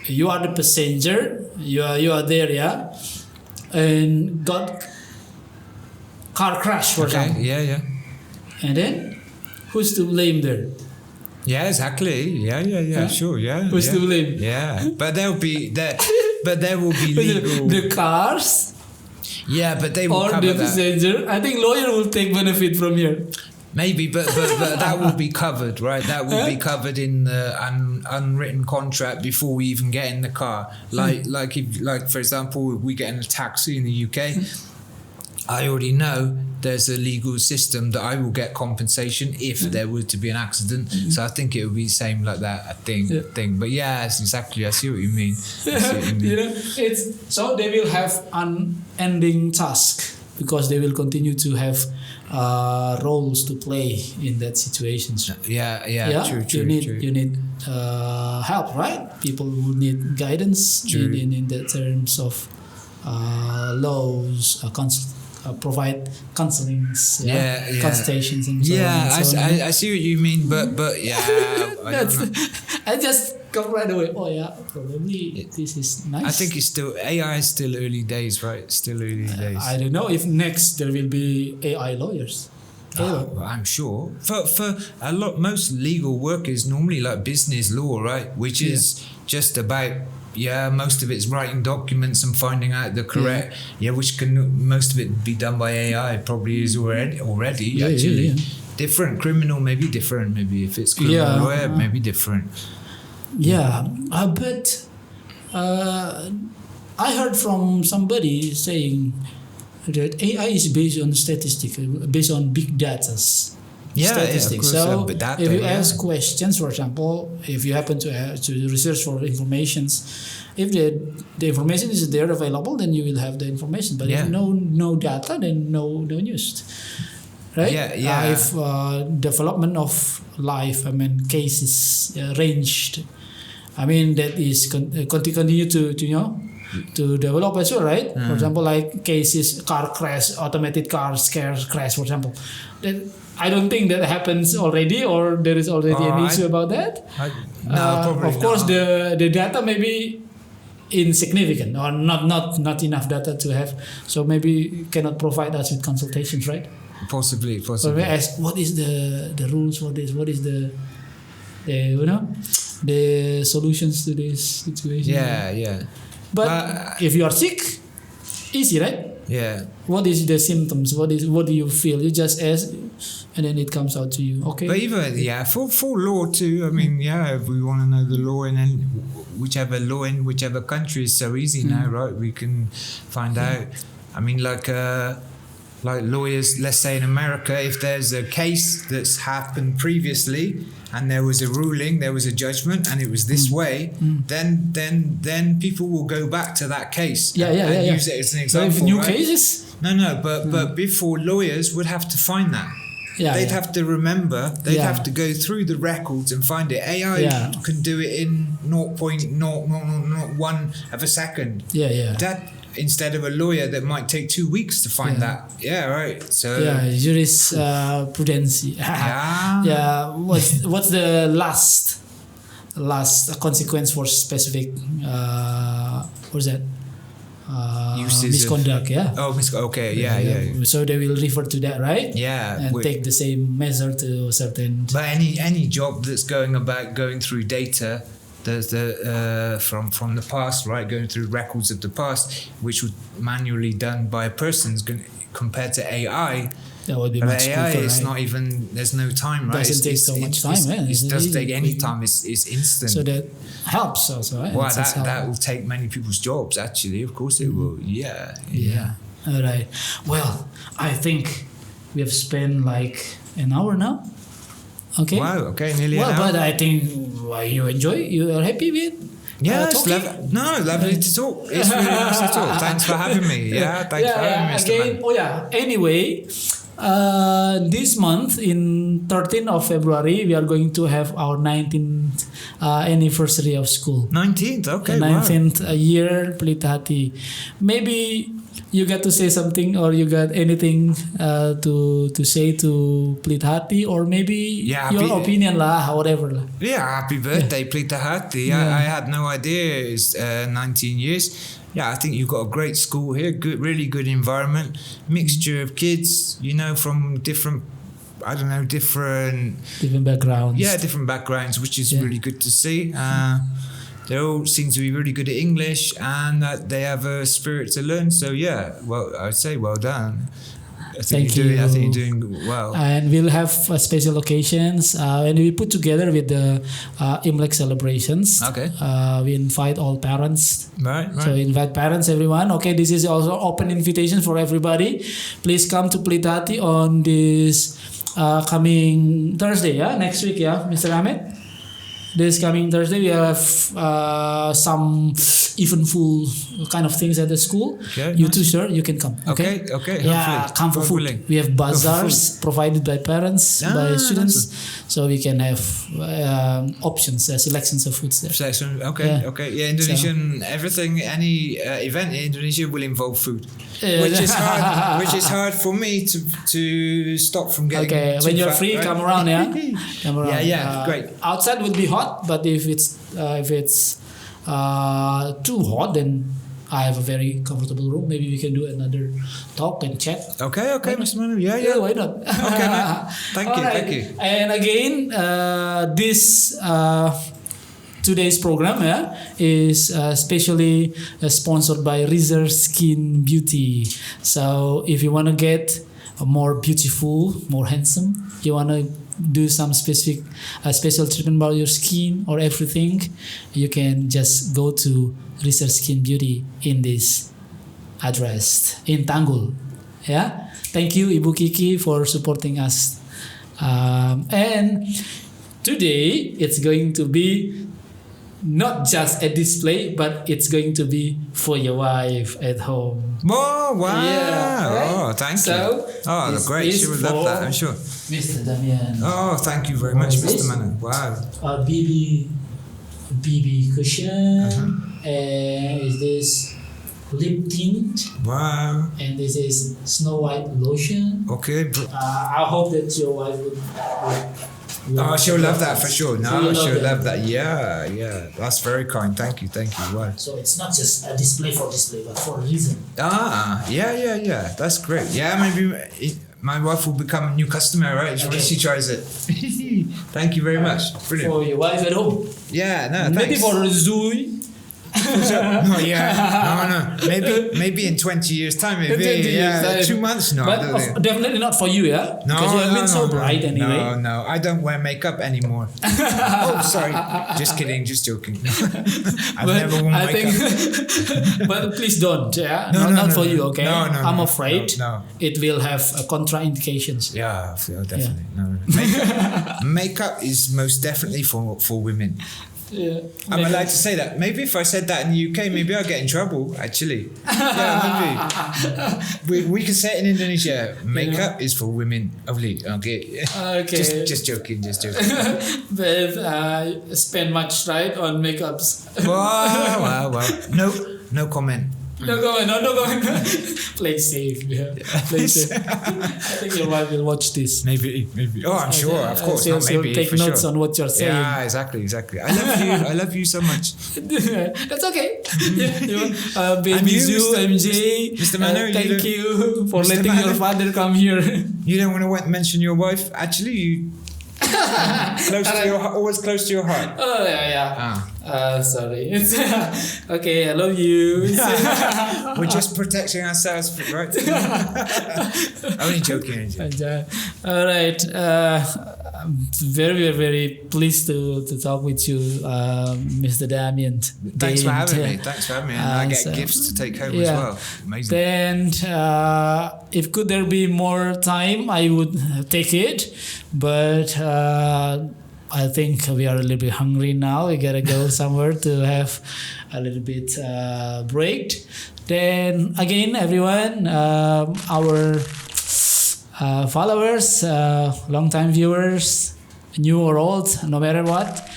Speaker 2: you are the passenger. You are there, yeah, and got car crash for example.
Speaker 3: Yeah.
Speaker 2: And then who's to blame there?
Speaker 3: Yeah, exactly. Yeah. Sure. Yeah.
Speaker 2: Who's to blame?
Speaker 3: Yeah, but there will be legal.
Speaker 2: The cars.
Speaker 3: Yeah, but they will
Speaker 2: or
Speaker 3: cover
Speaker 2: the
Speaker 3: that.
Speaker 2: passenger. I think lawyer will take benefit from here.
Speaker 3: Maybe, but that will be covered, right? That will be covered in the unwritten contract before we even get in the car. Like for example, we get in a taxi in the UK. I already know there's a legal system that I will get compensation if there were to be an accident. So I think it would be the same like that. I think. But yeah, it's exactly. I see what you mean.
Speaker 2: It's so they will have unending task because they will continue to have roles to play in that situation.
Speaker 3: Yeah. True.
Speaker 2: You need help, right? People who need guidance in the terms of laws, provide counselings, consultations, and so on.
Speaker 3: I see what you mean, but yeah,
Speaker 2: I just come right away. Oh yeah, probably this is nice.
Speaker 3: I think it's still AI is still early days, right? Still early days.
Speaker 2: I don't know if next there will be AI lawyers.
Speaker 3: I'm sure for a lot, most legal work is normally like business law, right? Which is just about. Yeah, most of it's writing documents and finding out the correct. Which can most of it be done by AI. Probably is already actually. Different criminal, maybe different. Maybe if it's criminal lawyer, maybe different.
Speaker 2: Yeah, but I heard from somebody saying that AI is based on statistics, based on big data. Statistics. So data, if you ask questions, for example, if you happen to research for information, if the information is there available, then you will have the information. But if no data, then no news, right? If development of life, cases ranged, that is continue to develop as well, right? For example, like cases, car crash, automated cars crash, for example. Then I don't think that happens already, or there is already an issue about that.
Speaker 3: Probably
Speaker 2: of course, the data may be insignificant or not enough data to have. So maybe cannot provide us with consultations, right?
Speaker 3: Possibly.
Speaker 2: So we ask, what is the rules? What is the the solutions to this situation?
Speaker 3: Yeah.
Speaker 2: But if you are sick, easy, right?
Speaker 3: Yeah.
Speaker 2: What is the symptoms? What do you feel? You just ask, and then it comes out to you. Okay.
Speaker 3: But even for law too. If we want to know the law, and then whichever law in whichever country is so easy now, right? We can find out. Like lawyers, let's say in America, if there's a case that's happened previously and there was a ruling, there was a judgment, and it was this way, then people will go back to that case and use it as an example.
Speaker 2: So if new cases?
Speaker 3: No, but before, lawyers would have to find that. They'd have to remember. They'd have to go through the records and find it. AI can do it in 0.001 of a second. That instead of a lawyer that might take 2 weeks to find that. So
Speaker 2: jurisprudence. What's the last consequence for specific what's that? Misconduct, So they will refer to that, right? And take the same measure to certain.
Speaker 3: But any job that's going through data, there's from the past, right? Going through records of the past, which was manually done by a person, compared to AI,
Speaker 2: That would be
Speaker 3: But
Speaker 2: much
Speaker 3: AI
Speaker 2: quicker,
Speaker 3: is
Speaker 2: right?
Speaker 3: not even. There's no time, right?
Speaker 2: Doesn't take so much time,
Speaker 3: It
Speaker 2: It's
Speaker 3: doesn't
Speaker 2: really
Speaker 3: take any
Speaker 2: quick.
Speaker 3: time. It's instant.
Speaker 2: So that helps also, right?
Speaker 3: Wow,
Speaker 2: It's just
Speaker 3: that will take many people's jobs. Actually, of course it will. Yeah.
Speaker 2: Yeah. All right. Well, I think we have spent like an hour now. Okay.
Speaker 3: Wow. Okay. Nearly
Speaker 2: Well,
Speaker 3: an hour.
Speaker 2: but I think you enjoy. You are happy with.
Speaker 3: Yeah, it's
Speaker 2: talking?
Speaker 3: lovely to talk. It's really nice to talk. Thanks for having me. Yeah, thanks for having me, Mr.
Speaker 2: Again,
Speaker 3: Man.
Speaker 2: oh yeah. Anyway, this month in 13th of February, we are going to have our 19th anniversary of school.
Speaker 3: 19th, okay,
Speaker 2: The
Speaker 3: wow.
Speaker 2: 19th year, Pelita Hati. Maybe you got to say something, or you got anything to say to Pelita Hati, or maybe
Speaker 3: Yeah,
Speaker 2: your opinion lah, whatever lah.
Speaker 3: Yeah, happy birthday, Pelita Hati.
Speaker 2: Yeah.
Speaker 3: I had no idea it's 19 years. Yeah, I think you've got a great school here, really good environment, mixture of kids, from different, different
Speaker 2: backgrounds.
Speaker 3: Yeah, different backgrounds, which is
Speaker 2: Yeah.
Speaker 3: really good to see. They all seem to be really good at English, and that they have a spirit to learn. So yeah, well, I'd say well done. I think
Speaker 2: Thank you.
Speaker 3: I think you're doing well.
Speaker 2: And we'll have special occasions when we put together with the Imlek celebrations.
Speaker 3: Okay.
Speaker 2: We invite all parents.
Speaker 3: Right.
Speaker 2: So invite parents, everyone. Okay, this is also open invitation for everybody. Please come to Pelita Hati on this coming Thursday, next week, Mr. Ahmed. This coming Thursday, we have some eventful kind of things at the school.
Speaker 3: Okay,
Speaker 2: You
Speaker 3: nice.
Speaker 2: too, sir. You can come.
Speaker 3: Okay.
Speaker 2: Yeah,
Speaker 3: hopefully.
Speaker 2: come for
Speaker 3: God
Speaker 2: food.
Speaker 3: willing.
Speaker 2: We have
Speaker 3: Go for
Speaker 2: bazaars provided by parents, by students, so we can have options, selections of foods there.
Speaker 3: Section. Okay.
Speaker 2: Yeah.
Speaker 3: Okay. Yeah, Indonesian everything. Any event in Indonesia will involve food,
Speaker 2: Yeah.
Speaker 3: which is hard. Which is hard for me to stop from getting.
Speaker 2: Okay,
Speaker 3: too
Speaker 2: when you're
Speaker 3: fat,
Speaker 2: free,
Speaker 3: right?
Speaker 2: come around, Come around.
Speaker 3: Yeah, great.
Speaker 2: Outside will be hot, but if it's too hot, then I have a very comfortable room. Maybe we can do another talk and chat.
Speaker 3: Okay, Mr. Manu. Yeah.
Speaker 2: Yeah, why not?
Speaker 3: Okay, man. Thank you,
Speaker 2: Alright.
Speaker 3: thank you.
Speaker 2: And again, this today's program is specially sponsored by Razor Skin Beauty. So if you want to get more beautiful, more handsome, you want to do some specific special treatment about your skin or everything, you can just go to Razor Skin Beauty in this address in Tanggul. Yeah, thank you Ibu Kiki for supporting us. And today it's going to be not just a display, but it's going to be for your wife at home.
Speaker 3: Oh, wow.
Speaker 2: Yeah, right?
Speaker 3: Oh, thank
Speaker 2: So,
Speaker 3: you. Oh,
Speaker 2: this
Speaker 3: great. She
Speaker 2: is
Speaker 3: would love that, I'm sure.
Speaker 2: Mr. Damian.
Speaker 3: Oh, thank you very
Speaker 2: What
Speaker 3: much,
Speaker 2: is
Speaker 3: Mr.
Speaker 2: this?
Speaker 3: Manu. Wow.
Speaker 2: A BB cushion, and is this lip tint,
Speaker 3: Wow.
Speaker 2: and this is Snow White lotion.
Speaker 3: Okay.
Speaker 2: I hope that your wife would
Speaker 3: Oh, she'll love that for sure. No, she'll love
Speaker 2: that.
Speaker 3: that. Yeah. That's very kind. Thank you. Wow.
Speaker 2: So it's not just a display for display, but for a reason.
Speaker 3: Yeah. That's great. Yeah, maybe my wife will become a new customer, right? When
Speaker 2: Okay.
Speaker 3: she tries it. Thank you very much. Brilliant.
Speaker 2: For your wife at home.
Speaker 3: Yeah, no,
Speaker 2: Maybe
Speaker 3: thanks.
Speaker 2: for Zoe.
Speaker 3: No, maybe in 20 years time, maybe
Speaker 2: 20 years time.
Speaker 3: 2 months. No, I
Speaker 2: But
Speaker 3: don't think.
Speaker 2: definitely not for you,
Speaker 3: No,
Speaker 2: because you have been so bright anyway.
Speaker 3: No, I don't wear makeup anymore. Oh, sorry. Just kidding, just joking. I've
Speaker 2: But
Speaker 3: never worn
Speaker 2: I
Speaker 3: makeup.
Speaker 2: think, but please don't.
Speaker 3: No,
Speaker 2: not
Speaker 3: no,
Speaker 2: for
Speaker 3: no.
Speaker 2: you. Okay,
Speaker 3: No,
Speaker 2: I'm afraid
Speaker 3: no.
Speaker 2: it will have contraindications.
Speaker 3: Yeah, definitely. No. Makeup is most definitely for women.
Speaker 2: Yeah,
Speaker 3: I'm allowed to say that. Maybe if I said that in the UK, maybe I'll get in trouble, actually. Yeah, maybe. We can say it in Indonesia. Makeup is for women only. Okay.
Speaker 2: Okay.
Speaker 3: Just joking.
Speaker 2: But spend much right on makeups.
Speaker 3: Wow. No comment.
Speaker 2: No comment. Play safe. Yeah. Play safe. I think your wife will watch this.
Speaker 3: Maybe. Oh, I'm sure. Of course.
Speaker 2: She'll
Speaker 3: Not maybe.
Speaker 2: take
Speaker 3: for
Speaker 2: notes
Speaker 3: sure.
Speaker 2: on what you're saying.
Speaker 3: Yeah, exactly. I love you. I love you so much.
Speaker 2: That's okay. Baby
Speaker 3: And you,
Speaker 2: Zoo,
Speaker 3: Mr.
Speaker 2: MJ,
Speaker 3: Mr. Manu,
Speaker 2: thank you for
Speaker 3: Mr.
Speaker 2: letting your
Speaker 3: Manu?
Speaker 2: father come here.
Speaker 3: You don't want to mention your wife? Actually, Always close to your heart.
Speaker 2: Oh yeah. Sorry. Okay, I love you.
Speaker 3: We're just protecting ourselves, right? Only joking.
Speaker 2: All right. I'm very, very pleased to talk with you, Mr. Damien.
Speaker 3: Thanks for having me. And I get gifts to take home as well. Amazing.
Speaker 2: Then, if could there be more time, I would take it. But I think we are a little bit hungry now. We gotta go somewhere to have a little bit break. Then again, everyone, our followers, long-time viewers, new or old, no matter what,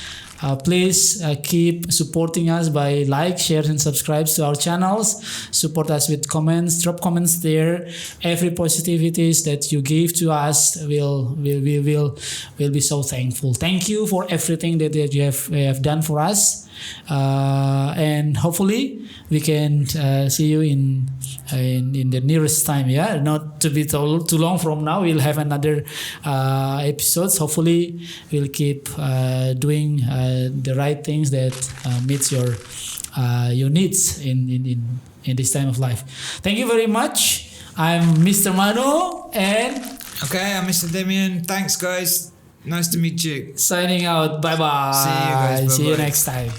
Speaker 2: please keep supporting us by like, share, and subscribe to our channels. Support us with comments. Drop comments there. Every positivities that you give to us, we'll be so thankful. Thank you for everything that you have done for us. And hopefully we can see you in the nearest time. Yeah, not to be too long from now. We'll have another episodes. Hopefully we'll keep doing the right things that meets your needs in this time of life. Thank you very much. I'm Mr. Manu and
Speaker 3: okay, I'm Mr. Damien. Thanks, guys. Nice to meet you.
Speaker 2: Signing out. Bye bye.
Speaker 3: See you guys. Bye-bye.
Speaker 2: See you next time.